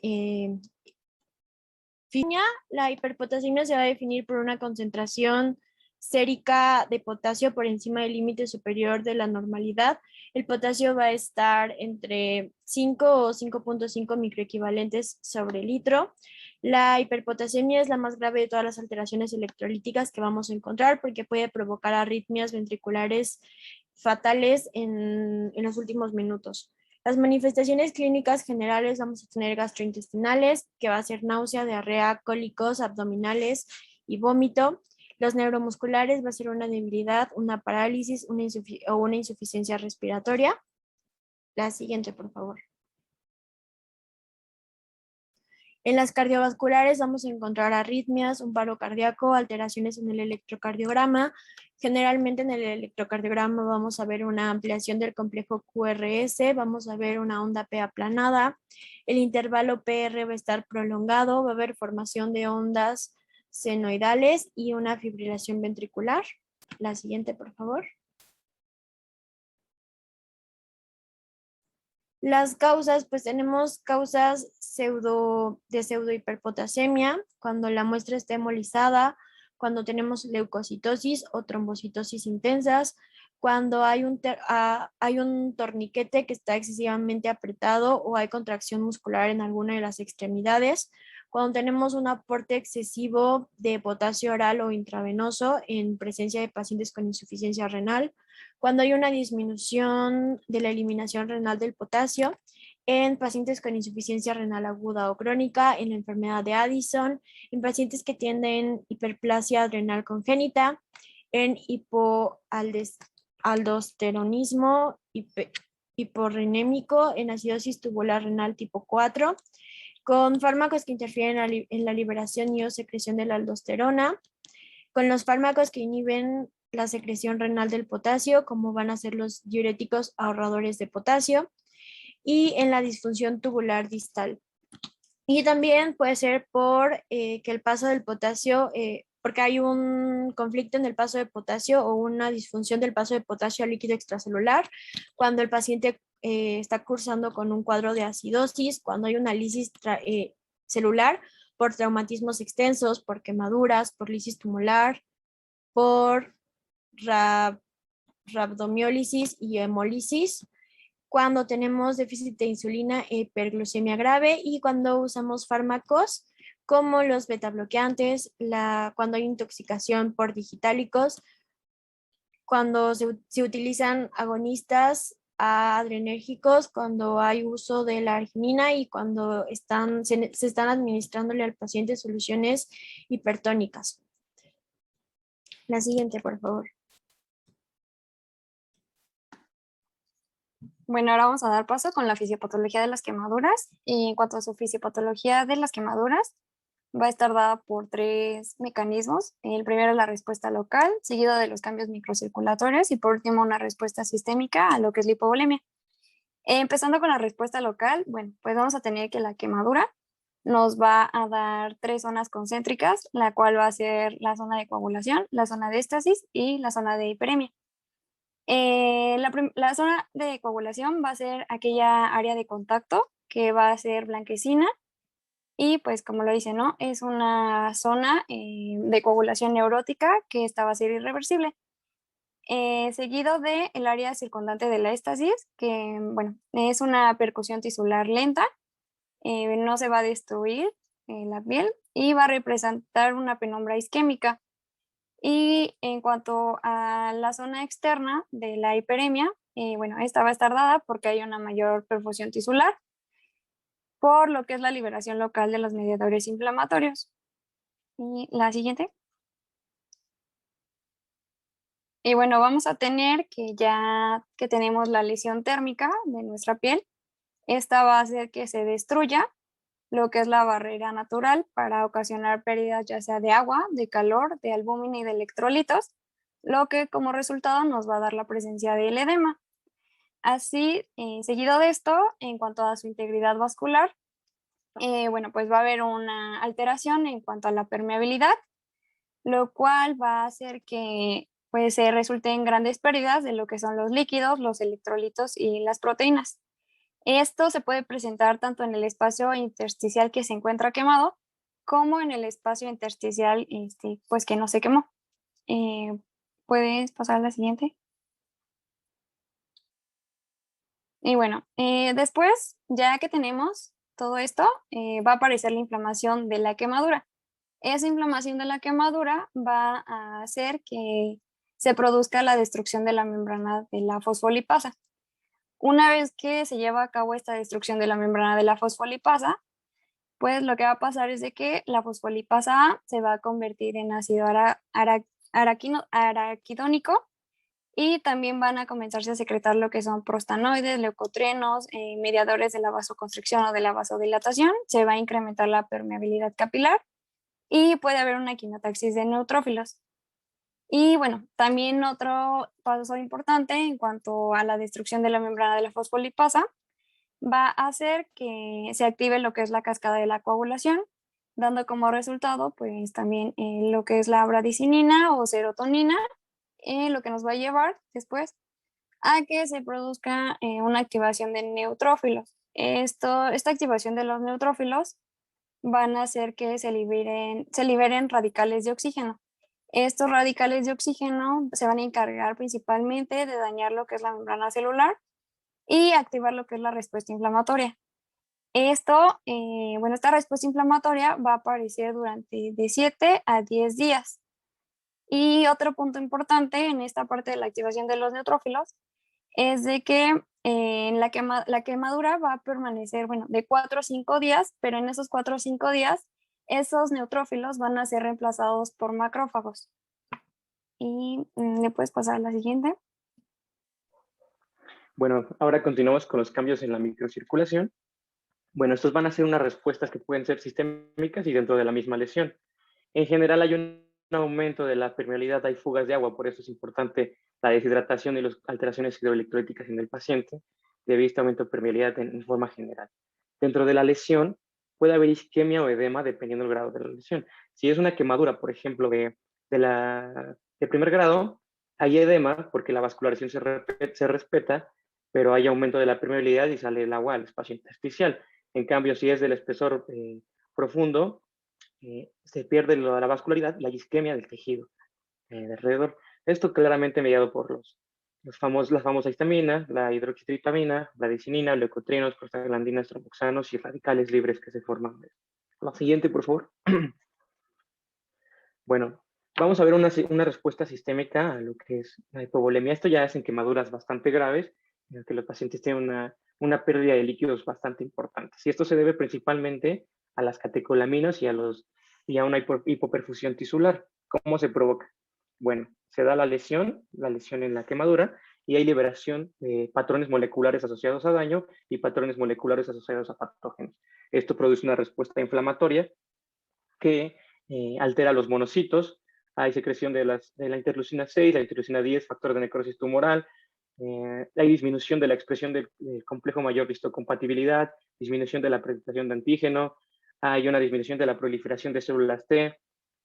La hiperpotasemia se va a definir por una concentración sérica de potasio por encima del límite superior de la normalidad. El potasio va a estar entre 5 o 5.5 microequivalentes sobre litro. La hiperpotasemia es la más grave de todas las alteraciones electrolíticas que vamos a encontrar porque puede provocar arritmias ventriculares fatales en los últimos minutos. Las manifestaciones clínicas generales vamos a tener gastrointestinales, que va a ser náusea, diarrea, cólicos abdominales y vómito. Los neuromusculares va a ser una debilidad, una parálisis o una insuficiencia respiratoria. La siguiente, por favor. En las cardiovasculares vamos a encontrar arritmias, un paro cardíaco, alteraciones en el electrocardiograma. Generalmente en el electrocardiograma vamos a ver una ampliación del complejo QRS, vamos a ver una onda P aplanada, el intervalo PR va a estar prolongado, va a haber formación de ondas senoidales y una fibrilación ventricular. La siguiente, por favor. Las causas, pues tenemos causas de pseudohiperpotasemia, cuando la muestra está hemolizada, cuando tenemos leucocitosis o trombocitosis intensas, cuando hay un torniquete que está excesivamente apretado o hay contracción muscular en alguna de las extremidades, cuando tenemos un aporte excesivo de potasio oral o intravenoso en presencia de pacientes con insuficiencia renal, cuando hay una disminución de la eliminación renal del potasio en pacientes con insuficiencia renal aguda o crónica, en la enfermedad de Addison, en pacientes que tienen hiperplasia adrenal congénita, en hipoaldosteronismo hiporrenémico, en acidosis tubular renal tipo 4, con fármacos que interfieren en la liberación y o secreción de la aldosterona, con los fármacos que inhiben la secreción renal del potasio, como van a ser los diuréticos ahorradores de potasio, y en la disfunción tubular distal. Y también puede ser por que el paso del potasio, porque hay un conflicto en el paso de potasio o una disfunción del paso de potasio al líquido extracelular, cuando el paciente está cursando con un cuadro de acidosis, cuando hay una lisis celular por traumatismos extensos, por quemaduras, por lisis tumoral, por rhabdomiólisis y hemólisis, cuando tenemos déficit de insulina e hiperglucemia grave y cuando usamos fármacos como los betabloqueantes, cuando hay intoxicación por digitálicos, cuando se utilizan agonistas adrenérgicos, cuando hay uso de la arginina y cuando se están administrándole al paciente soluciones hipertónicas. La siguiente, por favor. Bueno, ahora vamos a dar paso con la fisiopatología de las quemaduras. Y en cuanto a su fisiopatología de las quemaduras, va a estar dada por 3 mecanismos. El primero es la respuesta local, seguido de los cambios microcirculatorios y por último una respuesta sistémica a lo que es la hipovolemia. Empezando con la respuesta local, bueno, pues vamos a tener que la quemadura nos va a dar 3 zonas concéntricas, la cual va a ser la zona de coagulación, la zona de éstasis y la zona de hiperemia. La zona de coagulación va a ser aquella área de contacto que va a ser blanquecina y pues como lo dice, ¿no? Es una zona de coagulación neurótica que esta va a ser irreversible. Seguido del área circundante de la éstasis, que bueno, es una percusión tisular lenta, no se va a destruir la piel y va a representar una penumbra isquémica. Y en cuanto a la zona externa de la hiperemia, bueno, esta va a estar dada porque hay una mayor perfusión tisular, por lo que es la liberación local de los mediadores inflamatorios. Y la siguiente. Y bueno, vamos a tener que ya que tenemos la lesión térmica de nuestra piel, esta va a hacer que se destruya lo que es la barrera natural para ocasionar pérdidas ya sea de agua, de calor, de albúmina y de electrolitos, lo que como resultado nos va a dar la presencia del edema. Así, seguido de esto, en cuanto a su integridad vascular, bueno, pues va a haber una alteración en cuanto a la permeabilidad, lo cual va a hacer que pues se resulten grandes pérdidas de lo que son los líquidos, los electrolitos y las proteínas. Esto se puede presentar tanto en el espacio intersticial que se encuentra quemado, como en el espacio intersticial pues que no se quemó. ¿Puedes pasar a la siguiente? Y bueno, después, ya que tenemos todo esto, va a aparecer la inflamación de la quemadura. Esa inflamación de la quemadura va a hacer que se produzca la destrucción de la membrana de la fosfolipasa. Una vez que se lleva a cabo esta destrucción de la membrana de la fosfolipasa, pues lo que va a pasar es de que la fosfolipasa A se va a convertir en ácido araquidónico y también van a comenzarse a secretar lo que son prostanoides, leucotrienos, mediadores de la vasoconstricción o de la vasodilatación. Se va a incrementar la permeabilidad capilar y puede haber una quimiotaxis de neutrófilos. Y bueno, también otro paso importante en cuanto a la destrucción de la membrana de la fosfolipasa va a hacer que se active lo que es la cascada de la coagulación, dando como resultado pues también lo que es la bradicinina o serotonina, lo que nos va a llevar después a que se produzca una activación de neutrófilos. Esta activación de los neutrófilos van a hacer que se liberen radicales de oxígeno. Estos radicales de oxígeno se van a encargar principalmente de dañar lo que es la membrana celular y activar lo que es la respuesta inflamatoria. Esta respuesta inflamatoria va a aparecer durante de 7 a 10 días. Y otro punto importante en esta parte de la activación de los neutrófilos es de que la quemadura va a permanecer, bueno, de 4 a 5 días, pero en esos 4 o 5 días, esos neutrófilos van a ser reemplazados por macrófagos. Y le puedes pasar a la siguiente. Bueno, ahora continuamos con los cambios en la microcirculación. Bueno, estos van a ser unas respuestas que pueden ser sistémicas y dentro de la misma lesión. En general hay un aumento de la permeabilidad, hay fugas de agua, por eso es importante la deshidratación y las alteraciones hidroelectrolíticas en el paciente, debido a este aumento de permeabilidad en forma general. Dentro de la lesión puede haber isquemia o edema dependiendo del grado de la lesión. Si es una quemadura, por ejemplo, de de primer grado, hay edema porque la vascularización se respeta, pero hay aumento de la permeabilidad y sale el agua al espacio intersticial. En cambio, si es del espesor profundo, se pierde la vascularidad y la isquemia del tejido de alrededor. Esto claramente mediado por la famosa histamina, la hidroxitriptamina, la dicinina, leucotrienos, prostaglandinas, tromboxanos y radicales libres que se forman. La siguiente, por favor. Bueno, vamos a ver una respuesta sistémica a lo que es la hipovolemia. Esto ya es en quemaduras bastante graves, en el que los pacientes tienen una pérdida de líquidos bastante importante. Y esto se debe principalmente a las catecolaminas y a una hipoperfusión tisular. ¿Cómo se provoca? Bueno, se da la lesión en la quemadura, y hay liberación de patrones moleculares asociados a daño y patrones moleculares asociados a patógenos. Esto produce una respuesta inflamatoria que altera los monocitos. Hay secreción de la interleucina 6, la interleucina 10, factor de necrosis tumoral. Hay disminución de la expresión del complejo mayor de histocompatibilidad, disminución de la presentación de antígeno, hay una disminución de la proliferación de células T,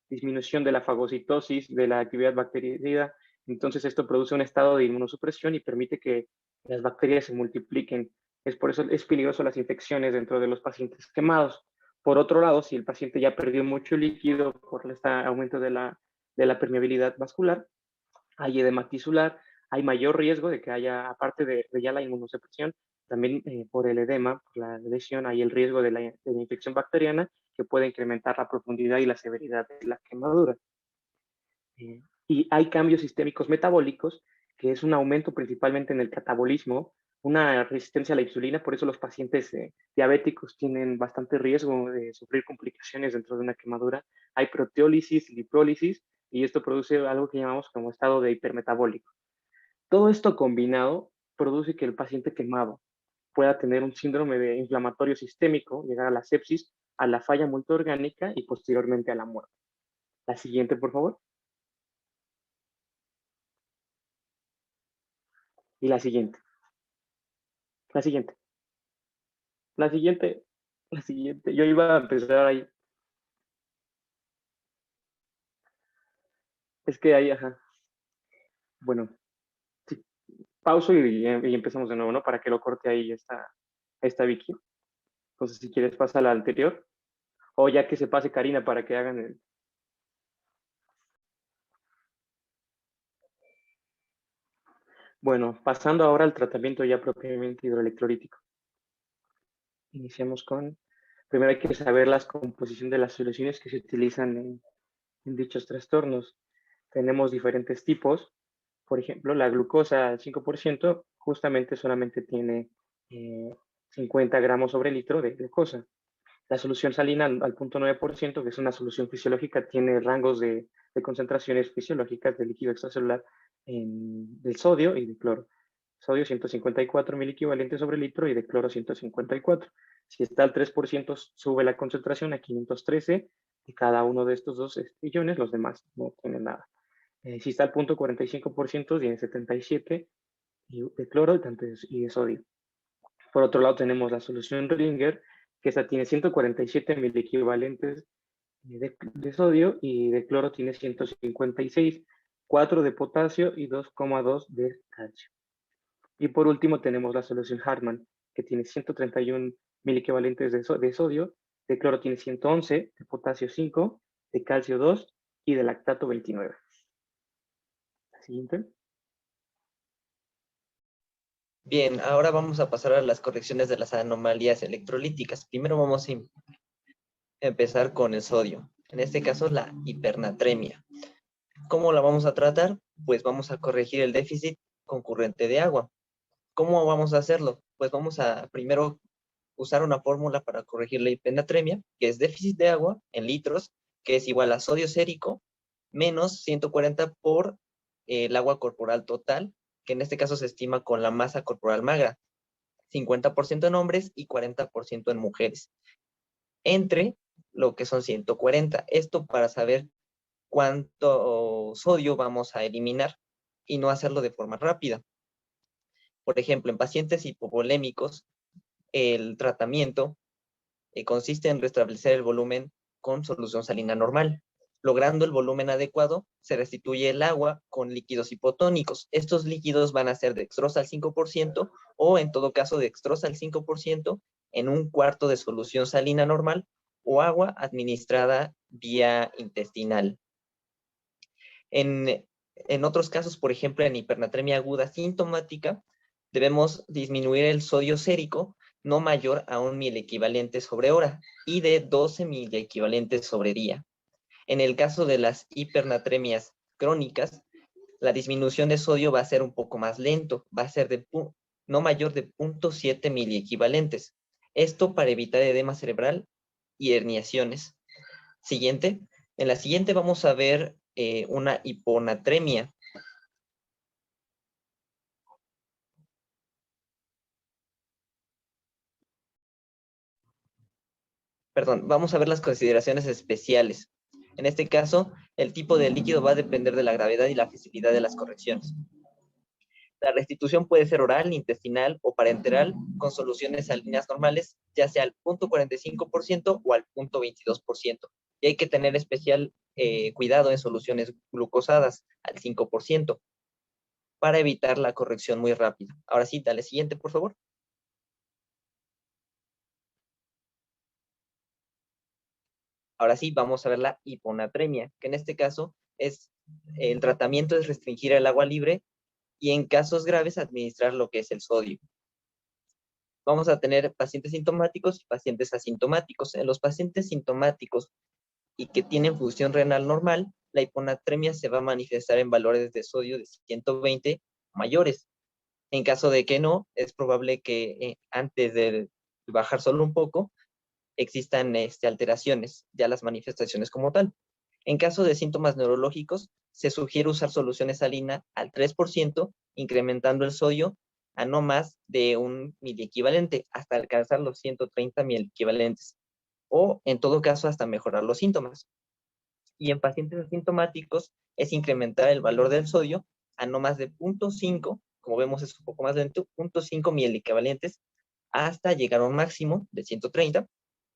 disminución de la fagocitosis, de la actividad bactericida. Entonces esto produce un estado de inmunosupresión y permite que las bacterias se multipliquen. Es por eso es peligroso las infecciones dentro de los pacientes quemados. Por otro lado, si el paciente ya perdió mucho líquido por este aumento de la permeabilidad vascular, hay edema tisular, hay mayor riesgo de que haya, aparte de ya la inmunosupresión, también por el edema, por la lesión, hay el riesgo de la infección bacteriana que puede incrementar la profundidad y la severidad de la quemadura. Y hay cambios sistémicos metabólicos, que es un aumento principalmente en el catabolismo, una resistencia a la insulina, por eso los pacientes diabéticos tienen bastante riesgo de sufrir complicaciones dentro de una quemadura. Hay proteólisis, lipólisis, y esto produce algo que llamamos como estado de hipermetabólico. Todo esto combinado produce que el paciente quemado pueda tener un síndrome de inflamatorio sistémico, llegar a la sepsis, a la falla multiorgánica y posteriormente a la muerte. La siguiente, por favor. Y la siguiente. La siguiente. La siguiente. La siguiente. Yo iba a empezar ahí. Es que ahí, ajá. Bueno, sí, pauso y empezamos de nuevo, ¿no? Para que lo corte ahí esta Vicky. Entonces, si quieres, pasa a la anterior. O ya que se pase Karina para que hagan el... Bueno, pasando ahora al tratamiento ya propiamente hidroelectrolítico. Iniciamos con... Primero hay que saber la composición de las soluciones que se utilizan en dichos trastornos. Tenemos diferentes tipos. Por ejemplo, la glucosa al 5% justamente solamente tiene 50 gramos sobre litro de glucosa. La solución salina al 0.9%, que es una solución fisiológica, tiene rangos de concentraciones fisiológicas de líquido extracelular del sodio y de cloro. Sodio 154 miliequivalentes sobre litro y de cloro 154. Si está al 3%, sube la concentración a 513 de cada uno de estos dos iones, los demás no tienen nada. Si está al 0.45%, tiene 77 de cloro y de sodio. Por otro lado, tenemos la solución Ringer, que esta tiene 147 miliequivalentes de sodio y de cloro tiene 156, 4 de potasio y 2,2 de calcio. Y por último tenemos la solución Hartmann, que tiene 131 miliequivalentes de sodio, de cloro tiene 111, de potasio 5, de calcio 2 y de lactato 29. La siguiente. Bien, ahora vamos a pasar a las correcciones de las anomalías electrolíticas. Primero vamos a empezar con el sodio, en este caso la hipernatremia. ¿Cómo la vamos a tratar? Pues vamos a corregir el déficit concurrente de agua. ¿Cómo vamos a hacerlo? Pues vamos a primero usar una fórmula para corregir la hipernatremia, que es déficit de agua en litros, que es igual a sodio sérico menos 140 por el agua corporal total, que en este caso se estima con la masa corporal magra, 50% en hombres y 40% en mujeres, entre lo que son 140. Esto para saber cuánto sodio vamos a eliminar y no hacerlo de forma rápida. Por ejemplo, en pacientes hipovolémicos, el tratamiento consiste en restablecer el volumen con solución salina normal. Logrando el volumen adecuado, se restituye el agua con líquidos hipotónicos. Estos líquidos van a ser dextrosa al 5% o, en todo caso, dextrosa al 5% en un cuarto de solución salina normal o agua administrada vía intestinal. En otros casos, por ejemplo, en hipernatremia aguda sintomática, debemos disminuir el sodio sérico no mayor a 1 miliequivalente sobre hora y de 12 miliequivalentes sobre día. En el caso de las hipernatremias crónicas, la disminución de sodio va a ser un poco más lento, va a ser no mayor de 0.7 miliequivalentes. Esto para evitar edema cerebral y herniaciones. Siguiente. En la siguiente vamos a ver una hiponatremia. Perdón, vamos a ver las consideraciones especiales. En este caso, el tipo de líquido va a depender de la gravedad y la facilidad de las correcciones. La restitución puede ser oral, intestinal o parenteral con soluciones salinas normales, ya sea al 0.45% o al 0.22%. Y hay que tener especial cuidado en soluciones glucosadas al 5% para evitar la corrección muy rápida. Ahora sí, dale siguiente, por favor. Ahora sí, vamos a ver la hiponatremia, que en este caso el tratamiento es restringir el agua libre y en casos graves administrar lo que es el sodio. Vamos a tener pacientes sintomáticos y pacientes asintomáticos. En los pacientes sintomáticos y que tienen función renal normal, la hiponatremia se va a manifestar en valores de sodio de 120 mayores. En caso de que no, es probable que antes de bajar solo un poco, existan alteraciones, ya las manifestaciones como tal. En caso de síntomas neurológicos, se sugiere usar soluciones salina al 3%, incrementando el sodio a no más de 1 miliequivalente, hasta alcanzar los 130 miliequivalentes, o en todo caso hasta mejorar los síntomas. Y en pacientes asintomáticos es incrementar el valor del sodio a no más de 0.5, como vemos es un poco más lento, 0.5 miliequivalentes, hasta llegar a un máximo de 130,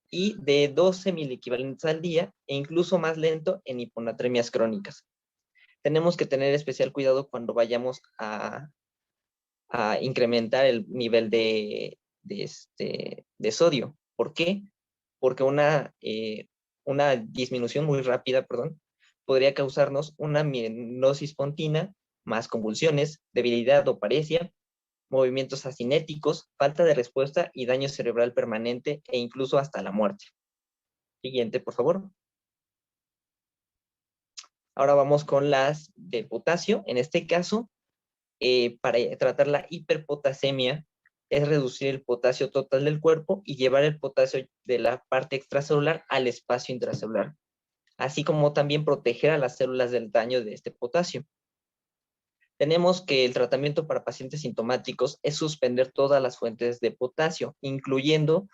y de 12 miliequivalentes al día, e incluso más lento en hiponatremias crónicas. Tenemos que tener especial cuidado cuando vayamos a incrementar el nivel de sodio. ¿Por qué? Porque una disminución muy rápida, podría causarnos una mienosis pontina, más convulsiones, debilidad o paresia, movimientos acinéticos, falta de respuesta y daño cerebral permanente e incluso hasta la muerte. Siguiente, por favor. Ahora vamos con las de potasio. En este caso, para tratar la hiperpotasemia, es reducir el potasio total del cuerpo y llevar el potasio de la parte extracelular al espacio intracelular, así como también proteger a las células del daño de este potasio. Tenemos que el tratamiento para pacientes sintomáticos es suspender todas las fuentes de potasio, incluyendo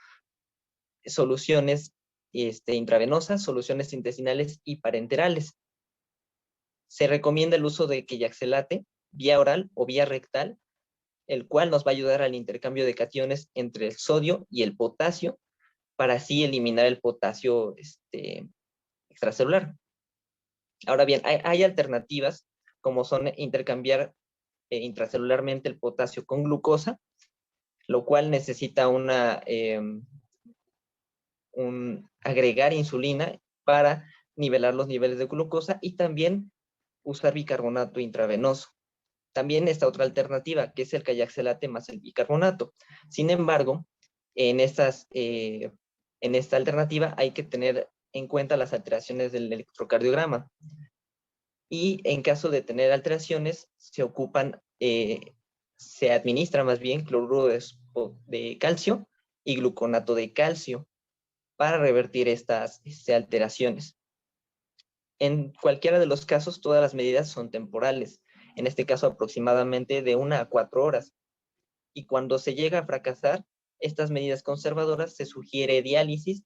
soluciones intravenosas, soluciones intestinales y parenterales. Se recomienda el uso de Queyaxelate vía oral o vía rectal, el cual nos va a ayudar al intercambio de cationes entre el sodio y el potasio, para así eliminar el potasio extracelular. Ahora bien, hay alternativas, como son intercambiar intracelularmente el potasio con glucosa, lo cual necesita agregar insulina para nivelar los niveles de glucosa y también usar bicarbonato intravenoso. También está otra alternativa, que es el Queyaxelate más el bicarbonato. Sin embargo, en esta alternativa hay que tener en cuenta las alteraciones del electrocardiograma. Y en caso de tener alteraciones, se administra más bien cloruro de calcio y gluconato de calcio para revertir estas alteraciones. En cualquiera de los casos, todas las medidas son temporales, en este caso aproximadamente de 1 a 4 horas. Y cuando se llega a fracasar estas medidas conservadoras, se sugiere diálisis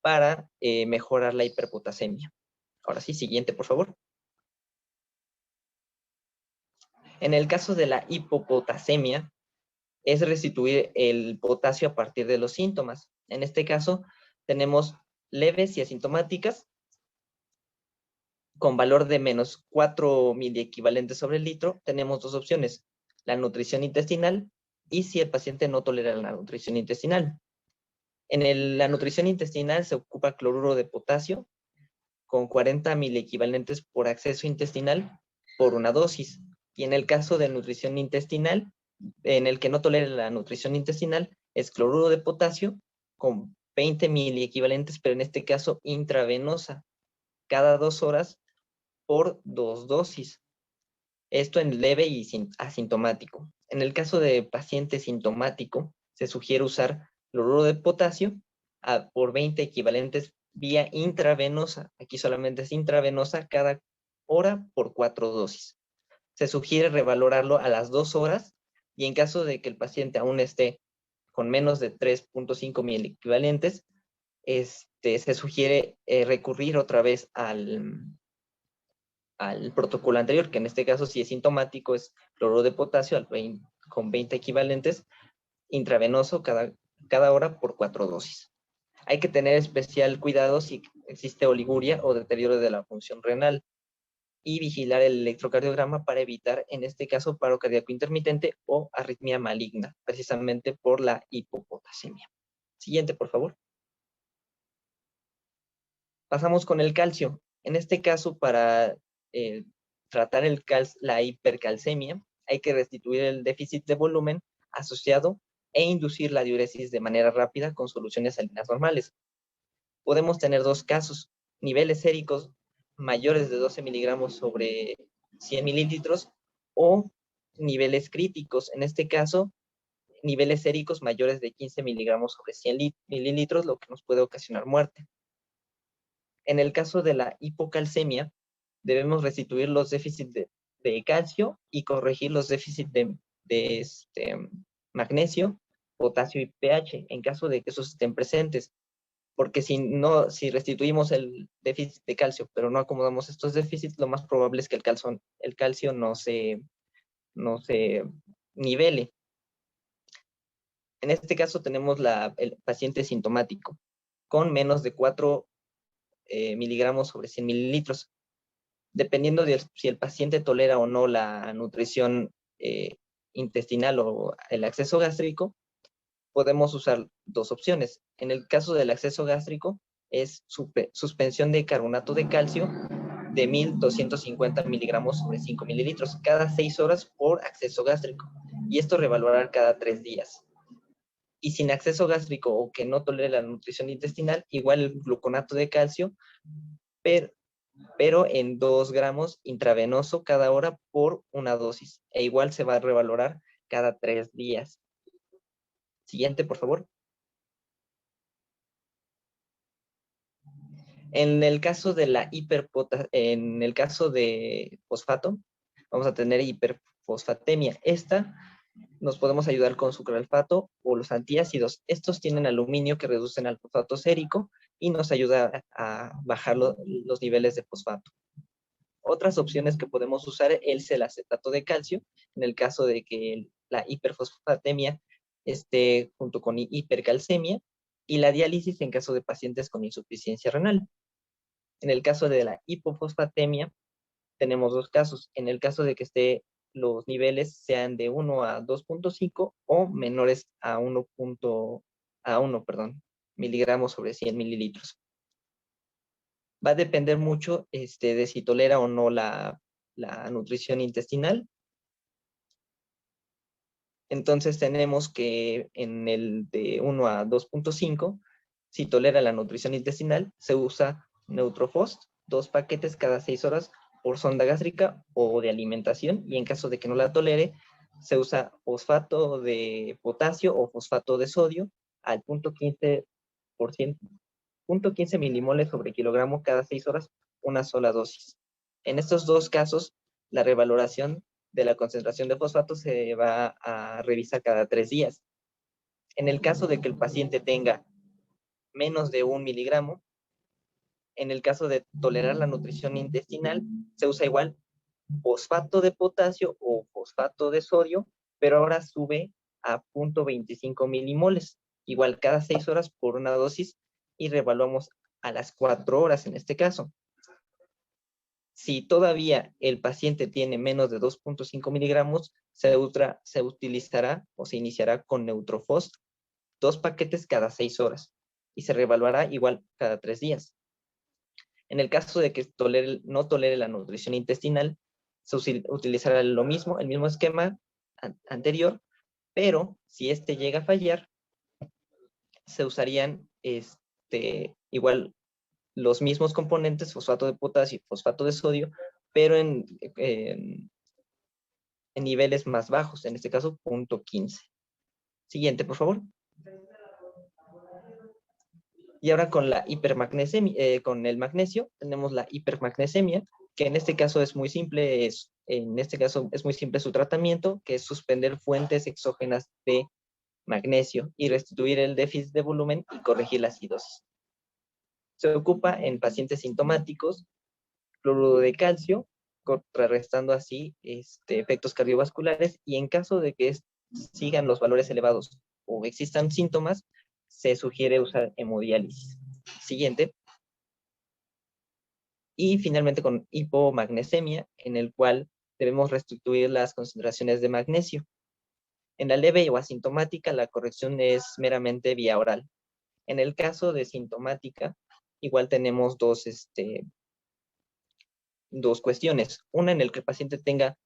para mejorar la hiperpotasemia. Ahora sí, siguiente, por favor. En el caso de la hipopotasemia, es restituir el potasio a partir de los síntomas. En este caso, tenemos leves y asintomáticas. con valor de menos 4 miliequivalentes sobre el litro, tenemos dos opciones, la nutrición intestinal y si el paciente no tolera la nutrición intestinal. La nutrición intestinal se ocupa cloruro de potasio con 40 miliequivalentes por acceso intestinal por una dosis. Y en el caso de nutrición intestinal, en el que no tolera la nutrición intestinal, es cloruro de potasio con 20 miliequivalentes, pero en este caso intravenosa, cada 2 horas por 2 dosis. Esto en leve y asintomático. En el caso de paciente sintomático, se sugiere usar cloruro de potasio por 20 equivalentes vía intravenosa. Aquí solamente es intravenosa cada hora por 4 dosis. Se sugiere revalorarlo a las 2 horas y en caso de que el paciente aún esté con menos de 3.5 mil equivalentes, se sugiere recurrir otra vez al protocolo anterior, que en este caso, si es sintomático, es cloruro de potasio con 20 equivalentes, intravenoso cada hora por 4 dosis. Hay que tener especial cuidado si existe oliguria o deterioro de la función renal y vigilar el electrocardiograma para evitar, en este caso, paro cardíaco intermitente o arritmia maligna, precisamente por la hipopotasemia. Siguiente, por favor. Pasamos con el calcio. En este caso, para tratar la hipercalcemia, hay que restituir el déficit de volumen asociado e inducir la diuresis de manera rápida con soluciones salinas normales. Podemos tener dos casos, niveles séricos mayores de 12 miligramos sobre 100 mililitros o niveles críticos. En este caso, niveles séricos mayores de 15 miligramos sobre 100 mililitros, lo que nos puede ocasionar muerte. En el caso de la hipocalcemia, debemos restituir los déficits de calcio y corregir los déficits de magnesio, potasio y pH, en caso de que esos estén presentes. Porque si restituimos el déficit de calcio, pero no acomodamos estos déficits, lo más probable es que el calcio no se nivele. En este caso tenemos el paciente sintomático, con menos de 4 miligramos sobre 100 mililitros. Dependiendo de si el paciente tolera o no la nutrición intestinal o el acceso gástrico, podemos usar dos opciones. En el caso del acceso gástrico, es suspensión de carbonato de calcio de 1.250 miligramos sobre 5 mililitros cada 6 horas por acceso gástrico. Y esto revaluar cada 3 días. Y sin acceso gástrico o que no tolere la nutrición intestinal, igual el gluconato de calcio, pero en 2 gramos intravenoso cada hora por una dosis. E igual se va a revalorar cada 3 días. Siguiente, por favor. En el caso de en el caso de fosfato, vamos a tener hiperfosfatemia. Esta nos podemos ayudar con sucralfato o los antiácidos. Estos tienen aluminio que reducen al fosfato sérico y nos ayuda a bajar los niveles de fosfato. Otras opciones que podemos usar es el acetato de calcio, en el caso de que la hiperfosfatemia esté junto con hipercalcemia, y la diálisis en caso de pacientes con insuficiencia renal. En el caso de la hipofosfatemia, tenemos dos casos. En el caso de que los niveles sean de 1 a 2.5 o menores a 1 miligramos sobre 100 mililitros. Va a depender mucho de si tolera o no la nutrición intestinal. Entonces tenemos que en el de 1 a 2.5, si tolera la nutrición intestinal, se usa Neutrofost, 2 paquetes cada 6 horas por sonda gástrica o de alimentación, y en caso de que no la tolere, se usa fosfato de potasio o fosfato de sodio al 0.15 milimoles sobre kilogramo cada 6 horas, una sola dosis. En estos dos casos, la revaloración de la concentración de fosfato se va a revisar cada 3 días. En el caso de que el paciente tenga menos de 1 miligramo, en el caso de tolerar la nutrición intestinal, se usa igual fosfato de potasio o fosfato de sodio, pero ahora sube a 0.25 milimoles, igual cada 6 horas por una dosis, y revaluamos a las 4 horas en este caso. Si todavía el paciente tiene menos de 2.5 miligramos, se utilizará o se iniciará con Neutrophos 2 paquetes cada 6 horas y se reevaluará igual cada 3 días. En el caso de que no tolere la nutrición intestinal, se utilizará lo mismo, el mismo esquema anterior, pero si este llega a fallar, se usarían igual los mismos componentes, fosfato de potasio y fosfato de sodio, pero en niveles más bajos, en este caso 0.15. Siguiente, por favor. Y ahora con la hipermagnesemia, con el magnesio, tenemos la hipermagnesemia, que en este caso es muy simple, muy simple su tratamiento, que es suspender fuentes exógenas de magnesio y restituir el déficit de volumen y corregir la acidosis. Se ocupa en pacientes sintomáticos, cloruro de calcio, contrarrestando así efectos cardiovasculares, y en caso de que sigan los valores elevados o existan síntomas, se sugiere usar hemodiálisis. Siguiente. Y finalmente con hipomagnesemia, en el cual debemos restituir las concentraciones de magnesio. En la leve o asintomática, la corrección es meramente vía oral. En el caso de sintomática, igual tenemos dos cuestiones. Una en el que el paciente tenga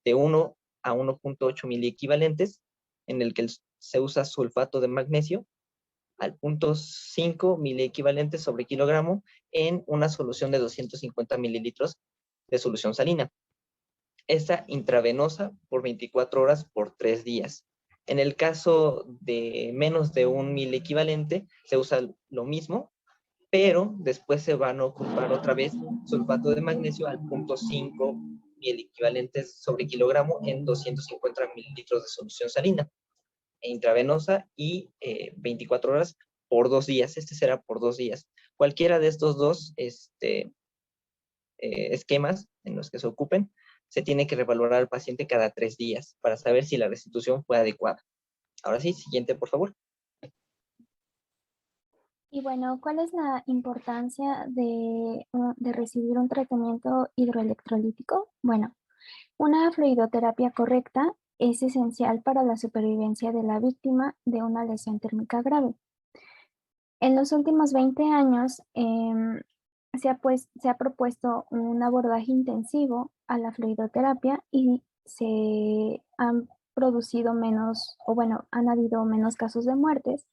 de 1 a 1.8 miliequivalentes, en el que se usa sulfato de magnesio al 0.5 miliequivalentes sobre kilogramo en una solución de 250 mililitros de solución salina. Esta intravenosa por 24 horas por 3 días. En el caso de menos de 1 miliequivalente, se usa lo mismo, pero después se van a ocupar otra vez sulfato de magnesio al 0.5 miliequivalentes sobre kilogramo en 250 mililitros de solución salina intravenosa y 24 horas por 2 días. Este será por 2 días. Cualquiera de estos dos esquemas en los que se ocupen, se tiene que revalorar al paciente cada 3 días para saber si la restitución fue adecuada. Ahora sí, siguiente, por favor. Y bueno, ¿cuál es la importancia de recibir un tratamiento hidroelectrolítico? Bueno, una fluidoterapia correcta es esencial para la supervivencia de la víctima de una lesión térmica grave. En los últimos 20 años se ha propuesto un abordaje intensivo a la fluidoterapia y se han producido han habido menos casos de muertes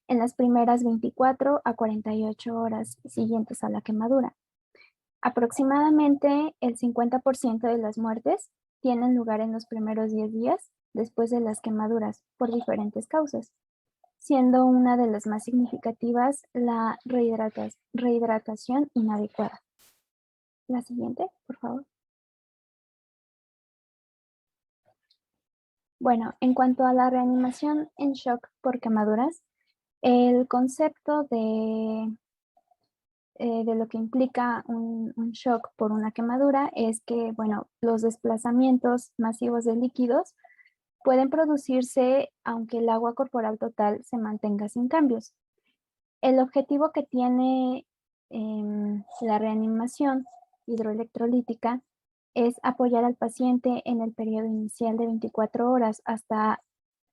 en las primeras 24 a 48 horas siguientes a la quemadura. Aproximadamente el 50% de las muertes tienen lugar en los primeros 10 días después de las quemaduras por diferentes causas, siendo una de las más significativas la rehidratación inadecuada. La siguiente, por favor. Bueno, en cuanto a la reanimación en shock por quemaduras, el concepto de lo que implica un shock por una quemadura es que, bueno, los desplazamientos masivos de líquidos pueden producirse aunque el agua corporal total se mantenga sin cambios. El objetivo que tiene la reanimación hidroelectrolítica es apoyar al paciente en el periodo inicial de 24 horas hasta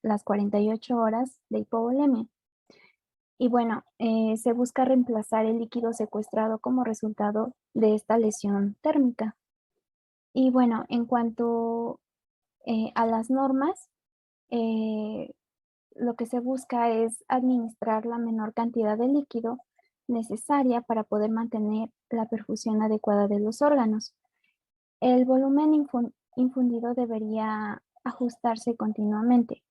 las 48 horas de hipovolemia. Y bueno, se busca reemplazar el líquido secuestrado como resultado de esta lesión térmica. Y bueno, en cuanto a las normas, lo que se busca es administrar la menor cantidad de líquido necesaria para poder mantener la perfusión adecuada de los órganos. El volumen infundido debería ajustarse continuamente.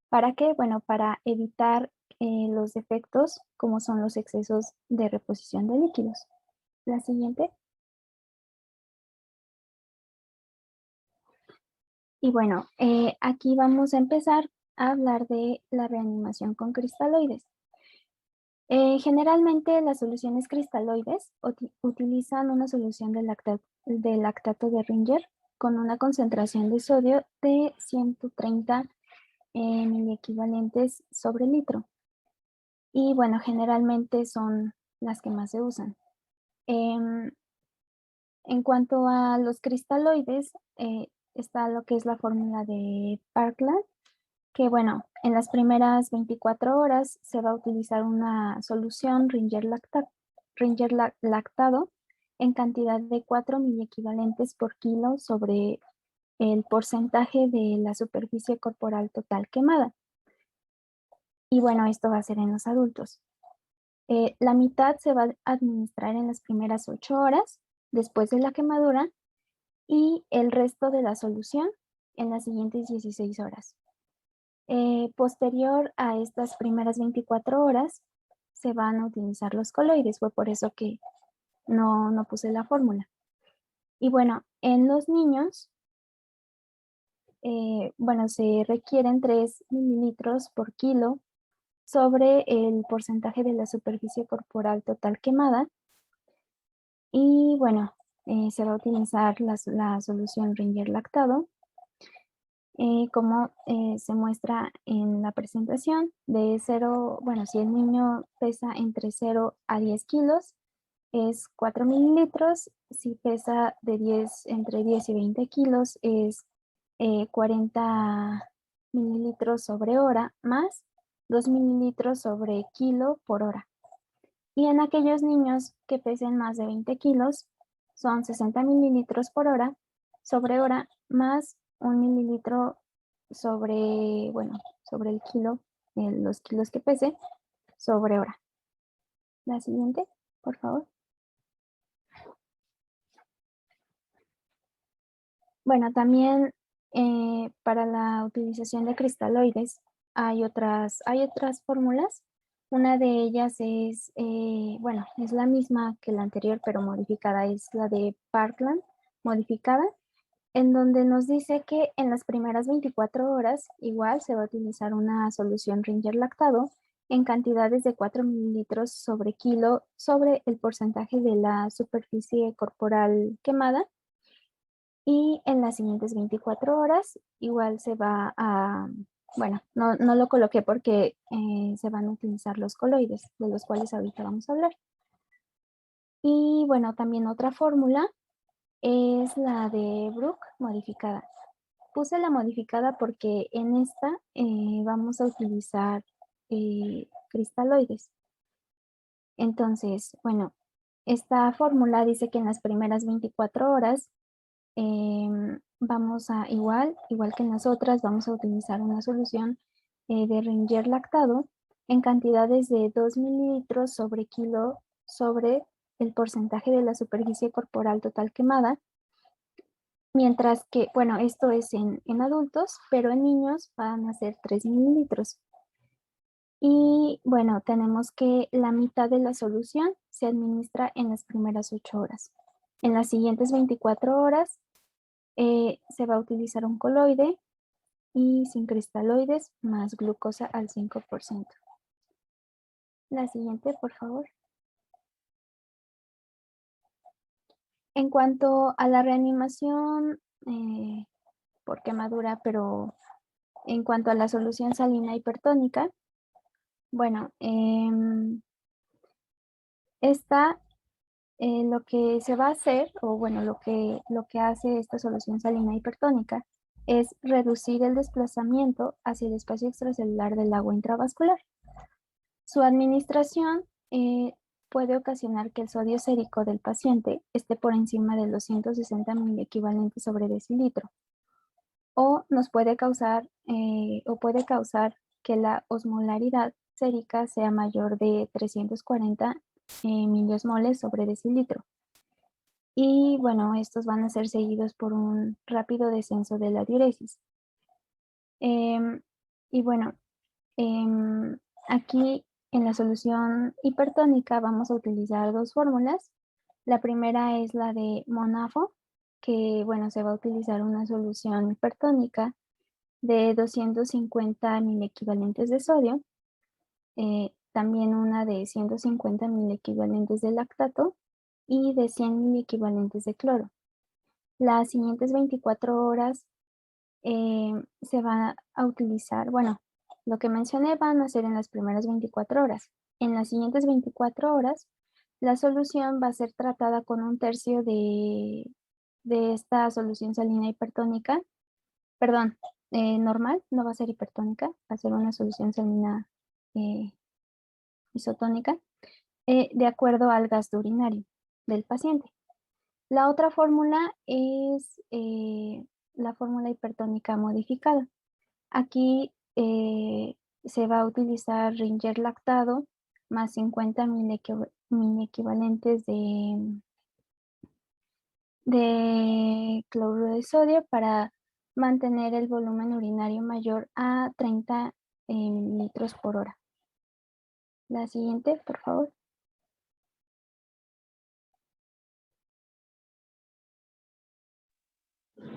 ¿Para qué? Bueno, para evitar los defectos como son los excesos de reposición de líquidos. La siguiente. Y bueno, aquí vamos a empezar a hablar de la reanimación con cristaloides. Generalmente las soluciones cristaloides utilizan una solución de lactato de Ringer con una concentración de sodio de 130 miliequivalentes sobre litro. Y bueno, generalmente son las que más se usan. En En cuanto a los cristaloides, está lo que es la fórmula de Parkland, que bueno, en las primeras 24 horas se va a utilizar una solución Ringer lactado en cantidad de 4 miliequivalentes por kilo sobre el porcentaje de la superficie corporal total quemada. Y bueno, esto va a ser en los adultos. La mitad se va a administrar en las primeras 8 horas después de la quemadura y el resto de la solución en las siguientes 16 horas. Posterior a estas primeras 24 horas se van a utilizar los coloides, fue por eso que no puse la fórmula. Y bueno, en los niños, bueno, se requieren 3 mililitros por kilo sobre el porcentaje de la superficie corporal total quemada. Y bueno, se va a utilizar la solución Ringer lactado, como se muestra en la presentación, de 0, bueno, si el niño pesa entre 0 a 10 kilos, es 4 mililitros, si pesa entre 10 y 20 kilos, es 40 mililitros sobre hora, más 2 mililitros sobre kilo por hora. Y en aquellos niños que pesen más de 20 kilos, son 60 mililitros por hora sobre hora, más 1 mililitro sobre, bueno, sobre el kilo, los kilos que pese, sobre hora. La siguiente, por favor. Bueno, también para la utilización de cristaloides hay otras fórmulas. Una de ellas es, bueno, es la misma que la anterior, pero modificada, es la de Parkland, modificada, en donde nos dice que en las primeras 24 horas igual se va a utilizar una solución Ringer lactado en cantidades de 4 mililitros sobre kilo sobre el porcentaje de la superficie corporal quemada. Y en las siguientes 24 horas igual se va a, bueno, no lo coloqué porque se van a utilizar los coloides, de los cuales ahorita vamos a hablar. Y bueno, también otra fórmula es la de Brook modificada. Puse la modificada porque en esta vamos a utilizar cristaloides. Entonces, bueno, esta fórmula dice que en las primeras 24 horas vamos a, igual que en las otras, vamos a utilizar una solución de Ringer lactado en cantidades de 2 mililitros sobre kilo sobre el porcentaje de la superficie corporal total quemada. Mientras que, bueno, esto es en adultos, pero en niños van a ser 3 mililitros. Y bueno, tenemos que la mitad de la solución se administra en las primeras 8 horas. En las siguientes 24 horas se va a utilizar un coloide y sin cristaloides más glucosa al 5%. La siguiente, por favor. En cuanto a la reanimación por quemadura, pero en cuanto a la solución salina hipertónica, bueno, lo que se va a hacer, o bueno, lo que hace esta solución salina hipertónica es reducir el desplazamiento hacia el espacio extracelular del agua intravascular. Su administración puede ocasionar que el sodio sérico del paciente esté por encima de los 160 miliequivalentes sobre decilitro, o puede causar que la osmolaridad sérica sea mayor de 340 miliosmoles sobre decilitro. Y bueno, estos van a ser seguidos por un rápido descenso de la diuresis. Y bueno, aquí en la solución hipertónica vamos a utilizar dos fórmulas. La primera es la de Monafo, que bueno, se va a utilizar una solución hipertónica de 250 miliequivalentes de sodio, también una de 150 miliequivalentes de lactato y de 100 miliequivalentes de cloro. Las siguientes 24 horas se va a utilizar, bueno, lo que mencioné van a ser en las primeras 24 horas. En las siguientes 24 horas La solución va a ser tratada con 1/3 de esta solución salina hipertónica, perdón, normal, no va a ser hipertónica, va a ser una solución salina isotónica, de acuerdo al gasto urinario del paciente. La otra fórmula es la fórmula hipertónica modificada. Aquí se va a utilizar Ringer lactado más 50 miliequivalentes de cloruro de sodio para mantener el volumen urinario mayor a 30 mililitros por hora. La siguiente, por favor.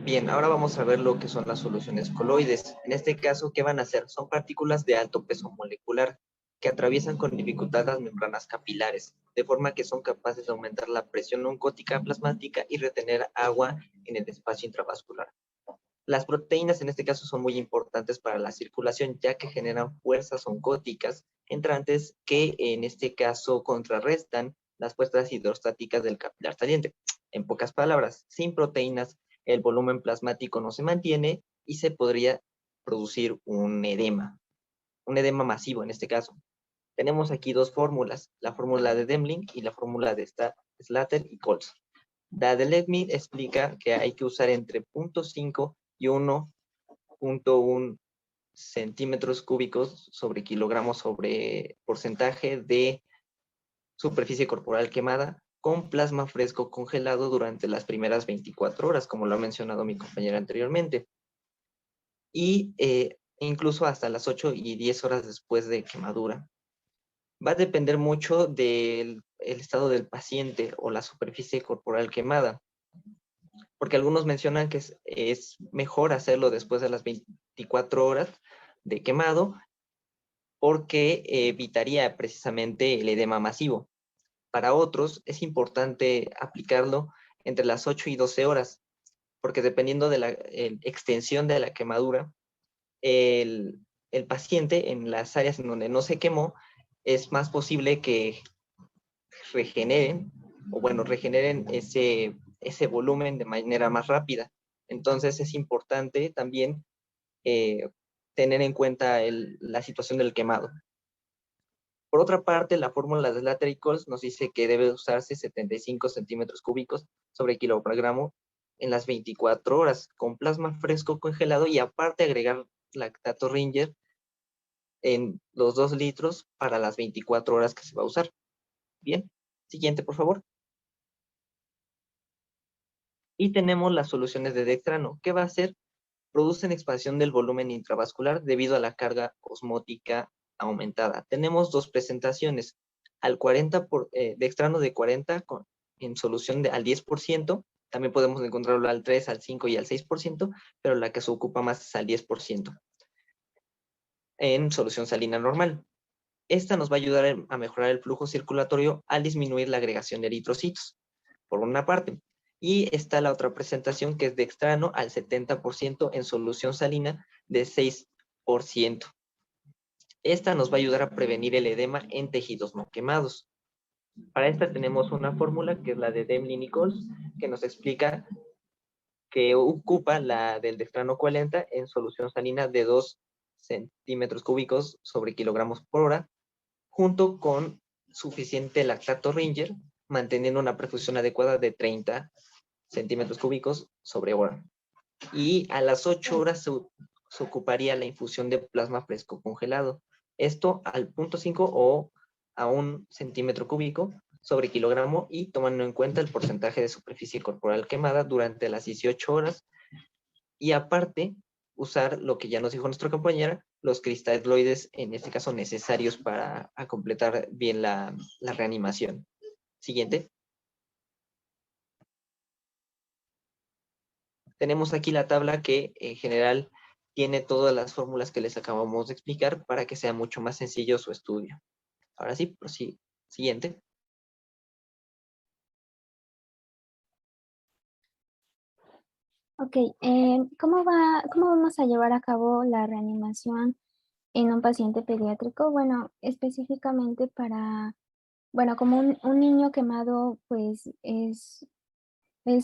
Bien, ahora vamos a ver lo que son las soluciones coloides. En este caso, ¿qué van a hacer? Son partículas de alto peso molecular que atraviesan con dificultad las membranas capilares, de forma que son capaces de aumentar la presión oncótica plasmática y retener agua en el espacio intravascular. Las proteínas en este caso son muy importantes para la circulación, ya que generan fuerzas oncóticas entrantes que en este caso contrarrestan las fuerzas hidrostáticas del capilar saliente. En pocas palabras, sin proteínas el volumen plasmático no se mantiene y se podría producir un edema masivo en este caso. Tenemos aquí dos fórmulas, la fórmula de Demling y la fórmula de Slater y Coles. La de Demling explica que hay que usar entre 0.5 y 1.1 centímetros cúbicos sobre kilogramos sobre porcentaje de superficie corporal quemada con plasma fresco congelado durante las primeras 24 horas, como lo ha mencionado mi compañera anteriormente. Y incluso hasta las 8 y 10 horas después de quemadura. Va a depender mucho del estado del paciente o la superficie corporal quemada, porque algunos mencionan que es mejor hacerlo después de las 24 horas de quemado, porque evitaría precisamente el edema masivo. Para otros es importante aplicarlo entre las 8 y 12 horas, porque dependiendo de la extensión de la quemadura, el paciente en las áreas en donde no se quemó, es más posible que regeneren ese volumen de manera más rápida. Entonces es importante también tener en cuenta la situación del quemado. Por otra parte, la fórmula de Slater y Coles nos dice que debe usarse 75 centímetros cúbicos sobre kilogramo en las 24 horas con plasma fresco congelado y aparte agregar lactato Ringer en los 2 litros para las 24 horas que se va a usar. Bien, siguiente por favor. Y tenemos las soluciones de dextrano. ¿Qué va a hacer? Producen expansión del volumen intravascular debido a la carga osmótica aumentada. Tenemos dos presentaciones. Al 40 dextrano de 40 en solución al 10%. También podemos encontrarlo al 3, al 5 y al 6%, pero la que se ocupa más es al 10% en solución salina normal. Esta nos va a ayudar a mejorar el flujo circulatorio al disminuir la agregación de eritrocitos, por una parte. Y está la otra presentación que es dextrano al 70% en solución salina de 6%. Esta nos va a ayudar a prevenir el edema en tejidos no quemados. Para esta tenemos una fórmula que es la de Demling y Coles, que nos explica que ocupa la del dextrano 40 en solución salina de 2 centímetros cúbicos sobre kilogramos por hora, junto con suficiente lactato Ringer, manteniendo una perfusión adecuada de 30 centímetros cúbicos sobre hora. Y a las 8 horas se ocuparía la infusión de plasma fresco congelado. Esto al 0.5 o a 1 centímetro cúbico sobre kilogramo y tomando en cuenta el porcentaje de superficie corporal quemada durante las 18 horas. Y aparte, usar lo que ya nos dijo nuestra compañera, los cristaloides, en este caso necesarios para completar bien la reanimación. Siguiente. Tenemos aquí la tabla que en general tiene todas las fórmulas que les acabamos de explicar para que sea mucho más sencillo su estudio. Ahora sí, prosigue. Siguiente. Ok, ¿cómo vamos a llevar a cabo la reanimación en un paciente pediátrico? Bueno, específicamente para Bueno, como un niño quemado, pues es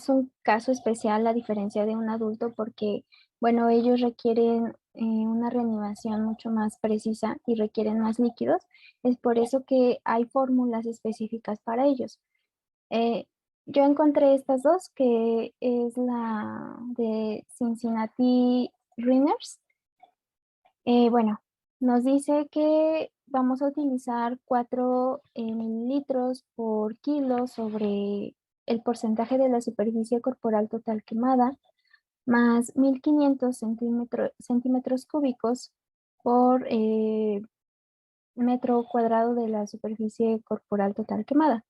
un caso especial a diferencia de un adulto porque, bueno, ellos requieren una reanimación mucho más precisa y requieren más líquidos. Es por eso que hay fórmulas específicas para ellos. Eh, yo encontré estas dos, que es la de Cincinnati Runners. Bueno, nos dice que vamos a utilizar 4 mililitros por kilo sobre el porcentaje de la superficie corporal total quemada, más 1500 centímetros cúbicos por metro cuadrado de la superficie corporal total quemada.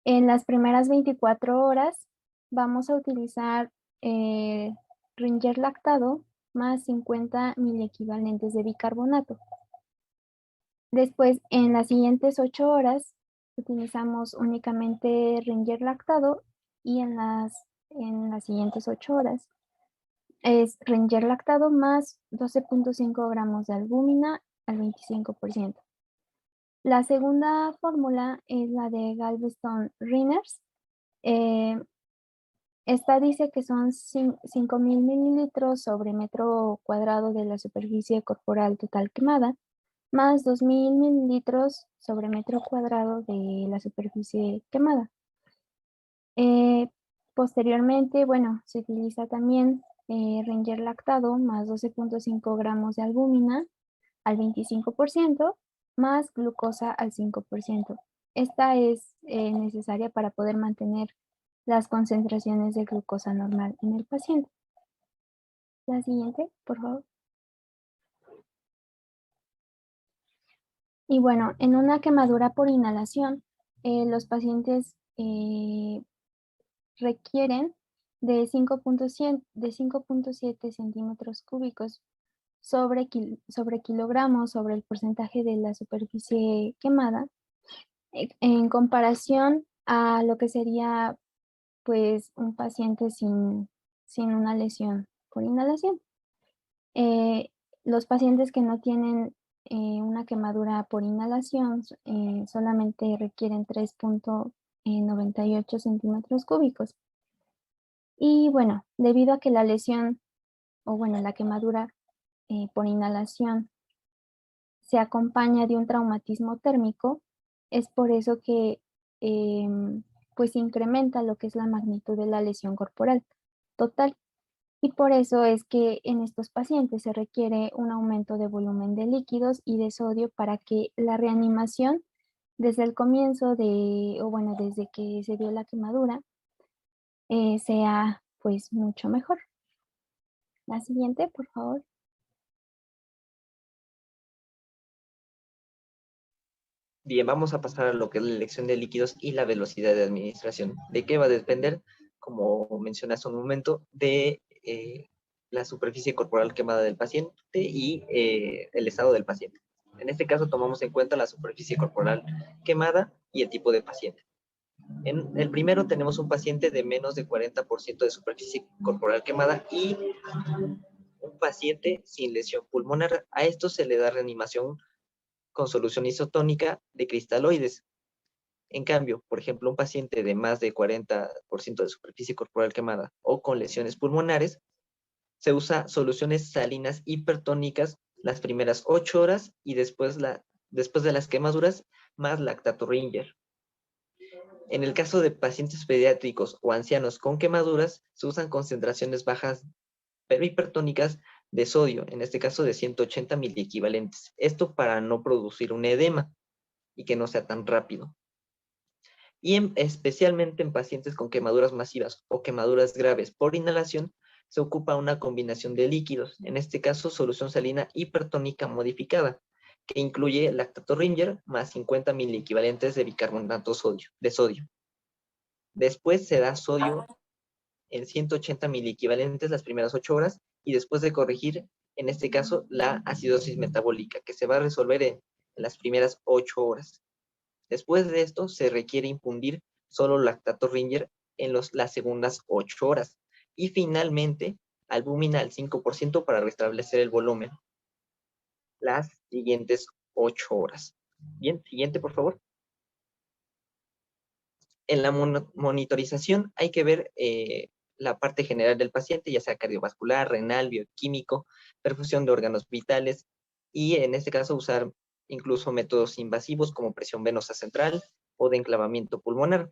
En las primeras 24 horas vamos a utilizar Ringer lactado más 50 miliequivalentes de bicarbonato. Después, en las siguientes 8 horas, utilizamos únicamente Ringer lactado y en las siguientes 8 horas es Ringer lactado más 12.5 gramos de albúmina al 25%. La segunda fórmula es la de Galveston Runners. Esta dice que son 5.000 mililitros sobre metro cuadrado de la superficie corporal total quemada, más 2.000 mililitros sobre metro cuadrado de la superficie quemada. Posteriormente, bueno, se utiliza también Ringer lactado más 12.5 gramos de albúmina al 25%, más glucosa al 5%. Esta es necesaria para poder mantener las concentraciones de glucosa normal en el paciente. La siguiente, por favor. Y bueno, en una quemadura por inhalación, los pacientes requieren de 5.7 centímetros cúbicos sobre kilogramos sobre el porcentaje de la superficie quemada, en comparación a lo que sería pues un paciente sin una lesión por inhalación. Los pacientes que no tienen una quemadura por inhalación solamente requieren 3.98 centímetros cúbicos. Y bueno, debido a que la lesión, o bueno, la quemadura por inhalación se acompaña de un traumatismo térmico, es por eso que pues incrementa lo que es la magnitud de la lesión corporal total. Y por eso es que en estos pacientes se requiere un aumento de volumen de líquidos y de sodio para que la reanimación desde el comienzo o bueno, desde que se dio la quemadura, sea pues mucho mejor. La siguiente, por favor. Bien, vamos a pasar a lo que es la elección de líquidos y la velocidad de administración. ¿De qué va a depender? Como mencioné hace un momento, de la superficie corporal quemada del paciente y el estado del paciente. En este caso tomamos en cuenta la superficie corporal quemada y el tipo de paciente. En el primero tenemos un paciente de menos de 40% de superficie corporal quemada y un paciente sin lesión pulmonar. A esto se le da reanimación con solución isotónica de cristaloides. En cambio, por ejemplo, un paciente de más de 40% de superficie corporal quemada o con lesiones pulmonares, se usa soluciones salinas hipertónicas las primeras 8 horas y después de las quemaduras más lactato Ringer. En el caso de pacientes pediátricos o ancianos con quemaduras, se usan concentraciones bajas pero hipertónicas de sodio, en este caso de 180 miliequivalentes. Esto para no producir un edema y que no sea tan rápido. Y especialmente en pacientes con quemaduras masivas o quemaduras graves por inhalación, se ocupa una combinación de líquidos, en este caso solución salina hipertónica modificada, que incluye lactato Ringer más 50 miliequivalentes de bicarbonato de sodio. Después se da sodio en 180 miliequivalentes las primeras 8 horas y después de corregir, en este caso, la acidosis metabólica, que se va a resolver en las primeras 8 horas. Después de esto, se requiere infundir solo lactato Ringer en las segundas 8 horas. Y finalmente, albúmina al 5% para restablecer el volumen las siguientes 8 horas. Bien, siguiente, por favor. En la monitorización hay que ver la parte general del paciente, ya sea cardiovascular, renal, bioquímico, perfusión de órganos vitales, y en este caso usar incluso métodos invasivos como presión venosa central o de enclavamiento pulmonar.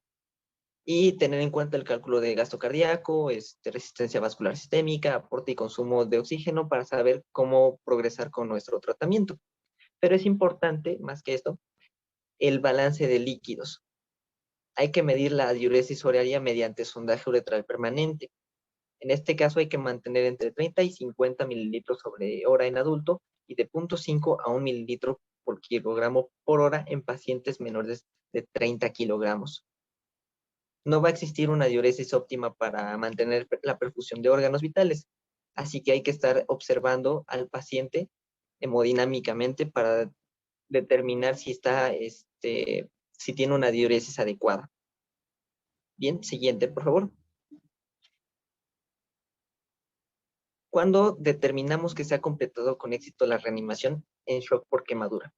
Y tener en cuenta el cálculo de gasto cardíaco, resistencia vascular sistémica, aporte y consumo de oxígeno para saber cómo progresar con nuestro tratamiento. Pero es importante, más que esto, el balance de líquidos. Hay que medir la diuresis horaria mediante sondaje uretral permanente. En este caso hay que mantener entre 30 y 50 mililitros sobre hora en adulto y de 0.5 a 1 mililitro por kilogramo por hora en pacientes menores de 30 kilogramos. No va a existir una diuresis óptima para mantener la perfusión de órganos vitales, así que hay que estar observando al paciente hemodinámicamente para determinar si si tiene una diuresis adecuada. Bien, siguiente, por favor. ¿Cuándo determinamos que se ha completado con éxito la reanimación en shock por quemadura?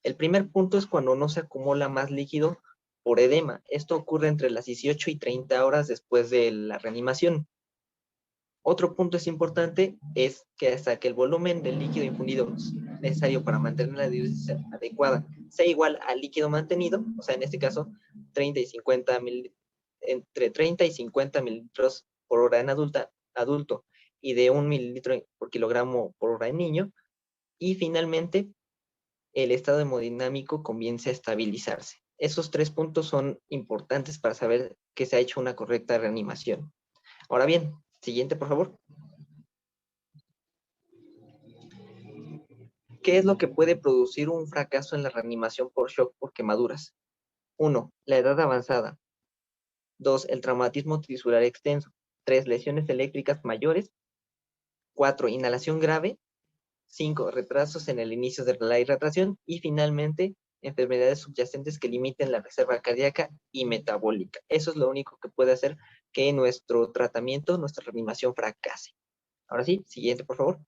El primer punto es cuando no se acumula más líquido por edema. Esto ocurre entre las 18 y 30 horas después de la reanimación. Otro punto importante es que hasta que el volumen del líquido infundido necesario para mantener la diuresis adecuada sea igual al líquido mantenido, o sea, en este caso, entre 30 y 50 mililitros por hora en adulto y de 1 mililitro por kilogramo por hora en niño, y finalmente el estado hemodinámico comience a estabilizarse. Esos 3 puntos son importantes para saber que se ha hecho una correcta reanimación. Ahora bien, siguiente, por favor. ¿Qué es lo que puede producir un fracaso en la reanimación por shock por quemaduras? 1. La edad avanzada. 2. El traumatismo trisurar extenso. 3. Lesiones eléctricas mayores. 4. Inhalación grave. 5. Retrasos en el inicio de la hidratación. Y finalmente, enfermedades subyacentes que limiten la reserva cardíaca y metabólica. Eso es lo único que puede hacer que nuestro tratamiento, nuestra reanimación fracase. Ahora sí, siguiente, por favor.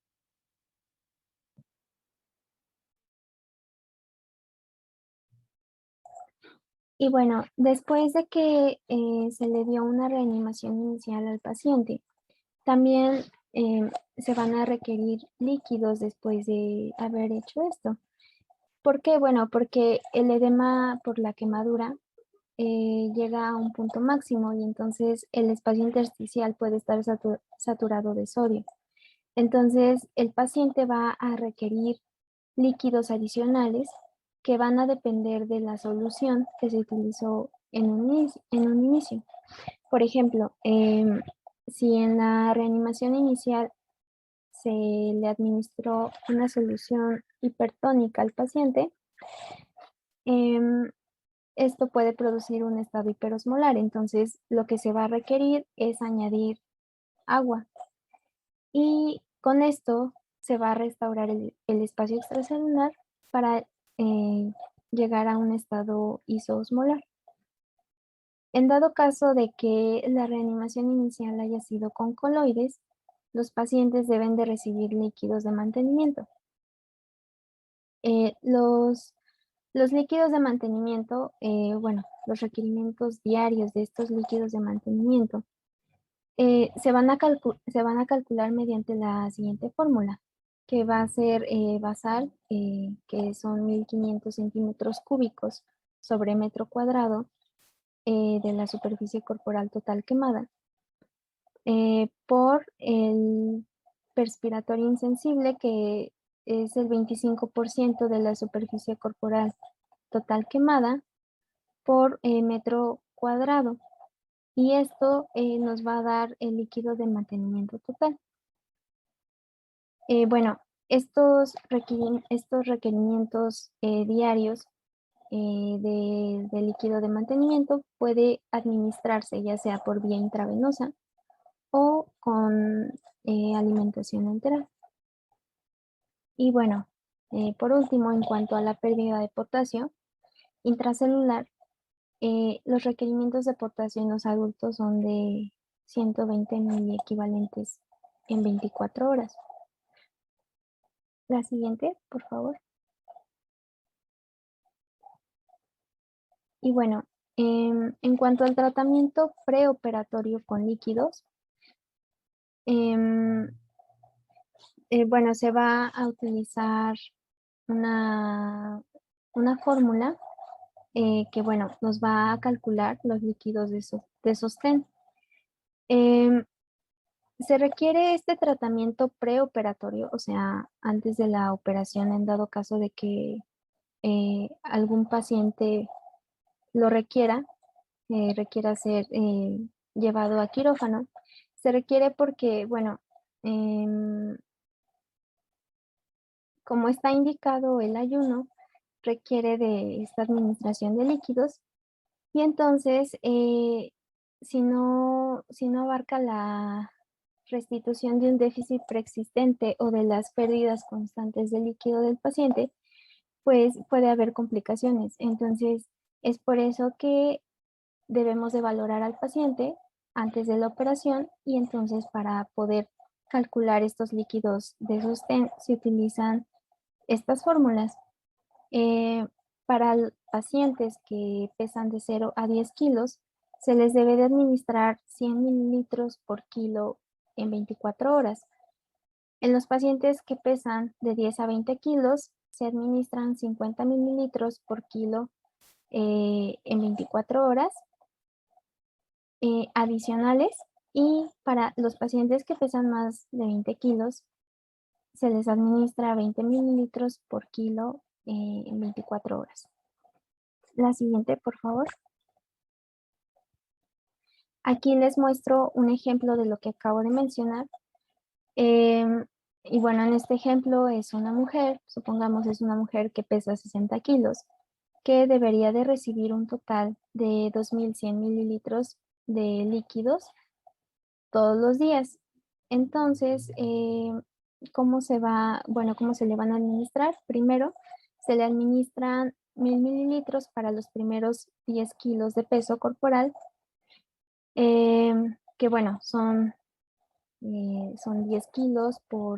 Y bueno, después de que se le dio una reanimación inicial al paciente, también se van a requerir líquidos después de haber hecho esto. ¿Por qué? Bueno, porque el edema por la quemadura llega a un punto máximo y entonces el espacio intersticial puede estar saturado de sodio. Entonces el paciente va a requerir líquidos adicionales que van a depender de la solución que se utilizó en un inicio. Por ejemplo, si en la reanimación inicial se le administró una solución hipertónica al paciente, esto puede producir un estado hiperosmolar. Entonces, lo que se va a requerir es añadir agua. Y con esto se va a restaurar el espacio extracelular para llegar a un estado isoosmolar. En dado caso de que la reanimación inicial haya sido con coloides, los pacientes deben de recibir líquidos de mantenimiento. Los líquidos de mantenimiento, bueno, los requerimientos diarios de estos líquidos de mantenimiento se van a calcular mediante la siguiente fórmula, que va a ser basal, que son 1500 centímetros cúbicos sobre metro cuadrado de la superficie corporal total quemada, por el perspiratorio insensible, que es el 25% de la superficie corporal total quemada, por metro cuadrado. Y esto nos va a dar el líquido de mantenimiento total. Bueno, estos requerimientos diarios de líquido de mantenimiento puede administrarse ya sea por vía intravenosa o con alimentación enteral. Y bueno, por último, en cuanto a la pérdida de potasio intracelular, los requerimientos de potasio en los adultos son de 120 miliequivalentes en 24 horas. La siguiente, por favor. Y bueno, En cuanto al tratamiento preoperatorio con líquidos, bueno, se va a utilizar una fórmula que, bueno, nos va a calcular los líquidos de sostén. Se requiere este tratamiento preoperatorio, o sea, antes de la operación, en dado caso de que algún paciente lo requiera ser llevado a quirófano. Se requiere porque, bueno, como está indicado el ayuno, requiere de esta administración de líquidos y entonces, si no abarca la restitución de un déficit preexistente o de las pérdidas constantes de líquido del paciente, pues puede haber complicaciones. Entonces, es por eso que debemos de valorar al paciente antes de la operación y entonces para poder calcular estos líquidos de sostén se utilizan estas fórmulas. Para pacientes que pesan de 0 a 10 kilos, se les debe de administrar 100 mililitros por kilo en 24 horas. En los pacientes que pesan de 10 a 20 kilos, se administran 50 mililitros por kilo en 24 horas adicionales, y para los pacientes que pesan más de 20 kilos, se les administra 20 mililitros por kilo en 24 horas. La siguiente, por favor. Aquí les muestro un ejemplo de lo que acabo de mencionar. Y bueno, en este ejemplo es una mujer, supongamos es una mujer que pesa 60 kilos, que debería de recibir un total de 2.100 mililitros de líquidos todos los días. Entonces, ¿cómo se le van a administrar? Primero, se le administran 1.000 mililitros para los primeros 10 kilos de peso corporal, que bueno, son 10 kilos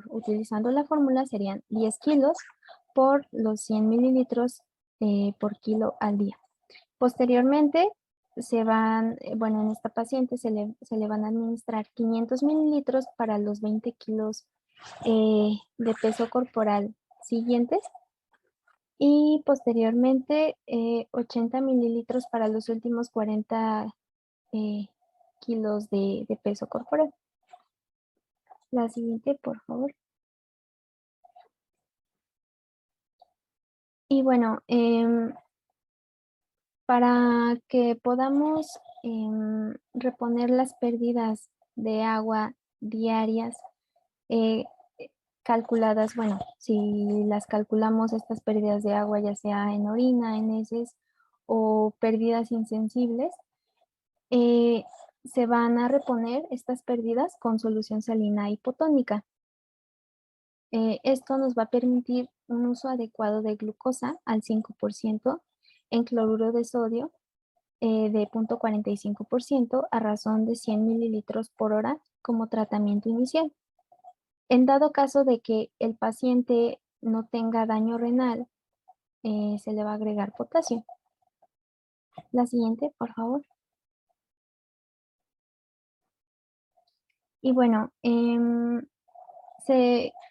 utilizando la fórmula, serían 10 kilos por los 100 mililitros por kilo al día. Posteriormente, en esta paciente se le van a administrar 500 mililitros para los 20 kilos de peso corporal siguientes y posteriormente 80 mililitros para los últimos 40 kilos de peso corporal. La siguiente, por favor. Y bueno, para que podamos reponer las pérdidas de agua diarias calculadas, bueno, si las calculamos estas pérdidas de agua ya sea en orina, en heces o pérdidas insensibles, se van a reponer estas pérdidas con solución salina hipotónica. Esto nos va a permitir un uso adecuado de glucosa al 5% en cloruro de sodio de 0.45% a razón de 100 mililitros por hora como tratamiento inicial. En dado caso de que el paciente no tenga daño renal, se le va a agregar potasio. La siguiente, por favor. Y bueno,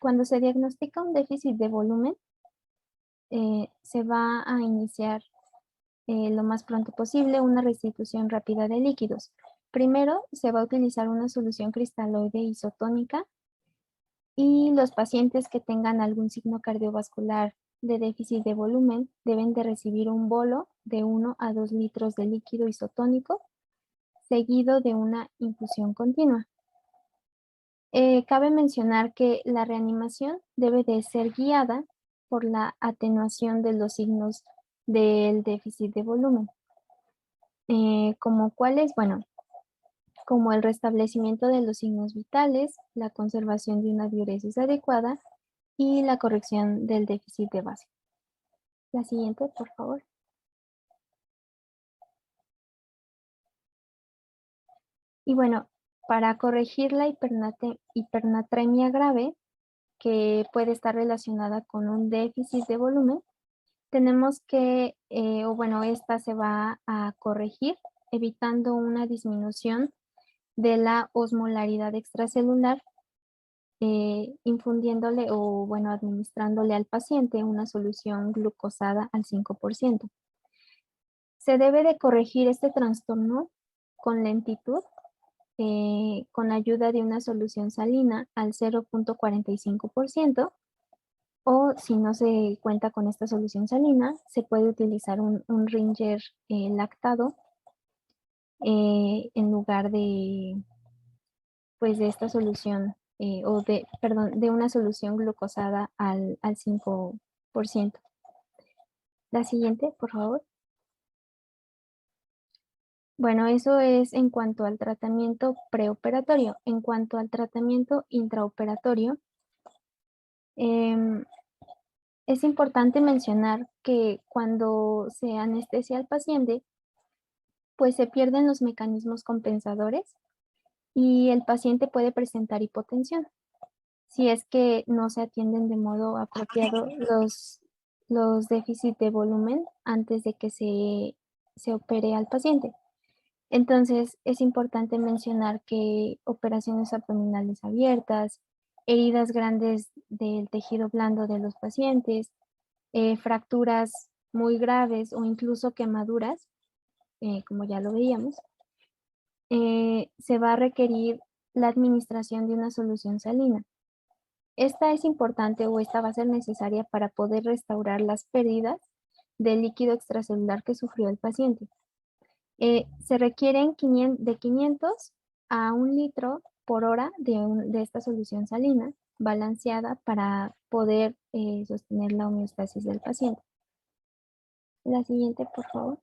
cuando se diagnostica un déficit de volumen, se va a iniciar lo más pronto posible una restitución rápida de líquidos. Primero, se va a utilizar una solución cristaloide isotónica y los pacientes que tengan algún signo cardiovascular de déficit de volumen deben de recibir un bolo de 1 a 2 litros de líquido isotónico seguido de una infusión continua. Cabe mencionar que la reanimación debe de ser guiada por la atenuación de los signos del déficit de volumen. ¿Como cuáles? Bueno, como el restablecimiento de los signos vitales, la conservación de una diuresis adecuada y la corrección del déficit de base. La siguiente, por favor. Y bueno, para corregir la hipernatremia grave, que puede estar relacionada con un déficit de volumen, tenemos que, o bueno, esta se va a corregir evitando una disminución de la osmolaridad extracelular, infundiéndole o bueno, administrándole al paciente una solución glucosada al 5%. Se debe de corregir este trastorno con lentitud, con ayuda de una solución salina al 0.45%, o si no se cuenta con esta solución salina, se puede utilizar un Ringer lactado en lugar de, pues, de esta solución, perdón, de una solución glucosada al 5%. La siguiente, por favor. Bueno, eso es en cuanto al tratamiento preoperatorio. En cuanto al tratamiento intraoperatorio, es importante mencionar que cuando se anestesia al paciente, pues se pierden los mecanismos compensadores y el paciente puede presentar hipotensión si es que no se atienden de modo apropiado los déficits de volumen antes de que se opere al paciente. Entonces, es importante mencionar que operaciones abdominales abiertas, heridas grandes del tejido blando de los pacientes, fracturas muy graves o incluso quemaduras, como ya lo veíamos, se va a requerir la administración de una solución salina. Esta es importante o esta va a ser necesaria para poder restaurar las pérdidas del líquido extracelular que sufrió el paciente. Se requieren de 500 a 1 litro por hora de esta solución salina balanceada para poder sostener la homeostasis del paciente. La siguiente, por favor.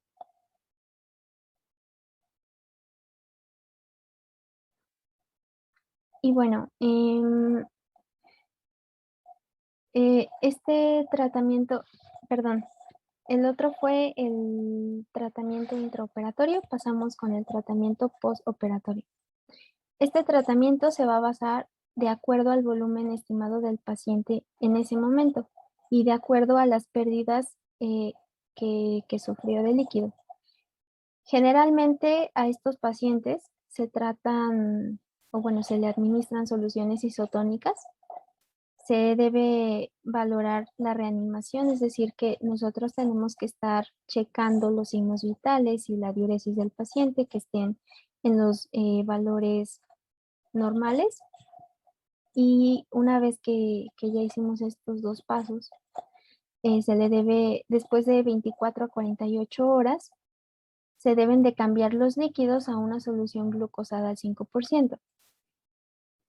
Y bueno, este tratamiento, perdón, el otro fue el tratamiento intraoperatorio, pasamos con el tratamiento postoperatorio. Este tratamiento se va a basar de acuerdo al volumen estimado del paciente en ese momento y de acuerdo a las pérdidas que sufrió de líquido. Generalmente a estos pacientes se tratan, o bueno, se le administran soluciones isotónicas. Se debe valorar la reanimación, es decir, que nosotros tenemos que estar checando los signos vitales y la diuresis del paciente que estén en los valores normales. Y una vez que ya hicimos estos dos pasos, se le debe, después de 24 a 48 horas, se deben de cambiar los líquidos a una solución glucosada al 5%.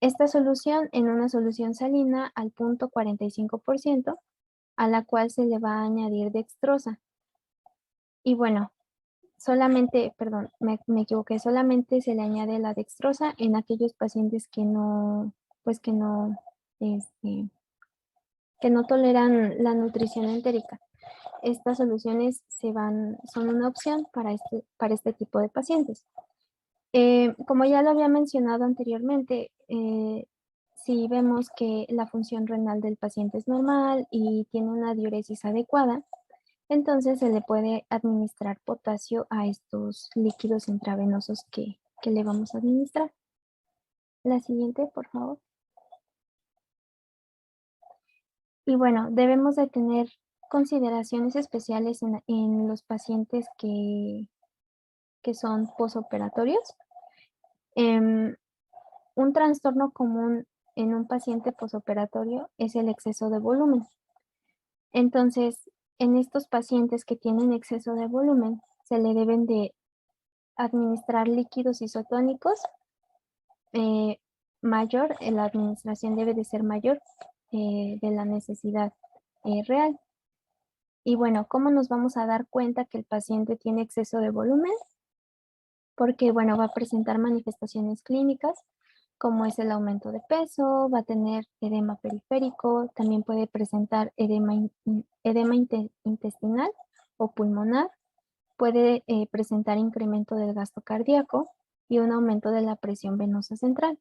Esta solución en una solución salina al 0.45%, a la cual se le va a añadir dextrosa. Y bueno, solamente, perdón, me equivoqué, solamente se le añade la dextrosa en aquellos pacientes que no, pues que no toleran la nutrición entérica. Estas soluciones son una opción para este tipo de pacientes. Como ya lo había mencionado anteriormente, si vemos que la función renal del paciente es normal y tiene una diuresis adecuada, entonces se le puede administrar potasio a estos líquidos intravenosos que le vamos a administrar. La siguiente, por favor. Y bueno, debemos de tener consideraciones especiales en los pacientes que son posoperatorios. Un trastorno común en un paciente posoperatorio es el exceso de volumen. Entonces, en estos pacientes que tienen exceso de volumen, se le deben de administrar líquidos isotónicos mayor, la administración debe de ser mayor de la necesidad real. Y bueno, ¿cómo nos vamos a dar cuenta que el paciente tiene exceso de volumen? Porque, bueno, va a presentar manifestaciones clínicas, como es el aumento de peso, va a tener edema periférico, también puede presentar edema intestinal o pulmonar, puede presentar incremento del gasto cardíaco y un aumento de la presión venosa central.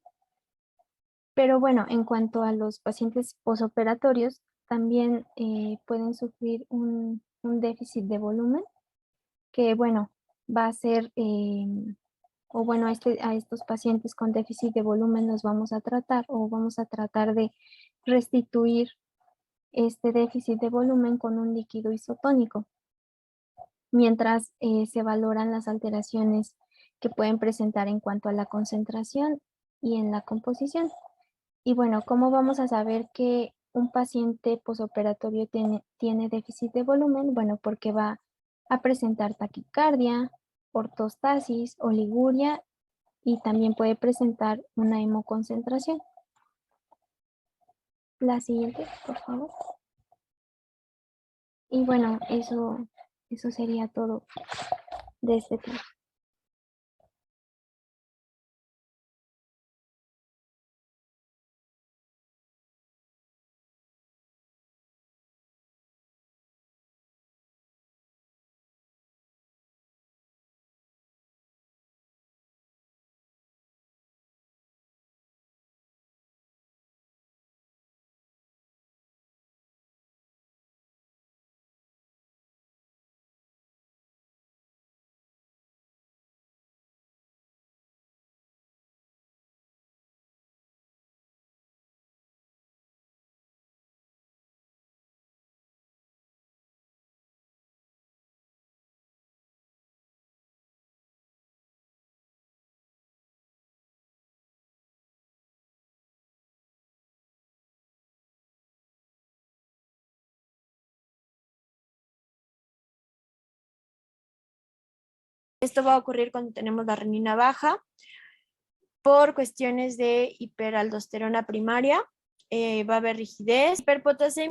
Pero bueno, en cuanto a los pacientes posoperatorios, también pueden sufrir un un déficit de volumen, que bueno, va a ser, o bueno, a estos pacientes con déficit de volumen los vamos a tratar o vamos a tratar de restituir este déficit de volumen con un líquido isotónico, mientras se valoran las alteraciones que pueden presentar en cuanto a la concentración y en la composición. Y bueno, ¿cómo vamos a saber que un paciente posoperatorio tiene déficit de volumen? Bueno, porque va a presentar taquicardia, ortostasis, oliguria y también puede presentar una hemoconcentración. La siguiente, por favor. Y bueno, eso sería todo de este tema. Esto va a ocurrir cuando tenemos la renina baja por cuestiones de hiperaldosterona primaria. Va a haber rigidez, hiperpotasemia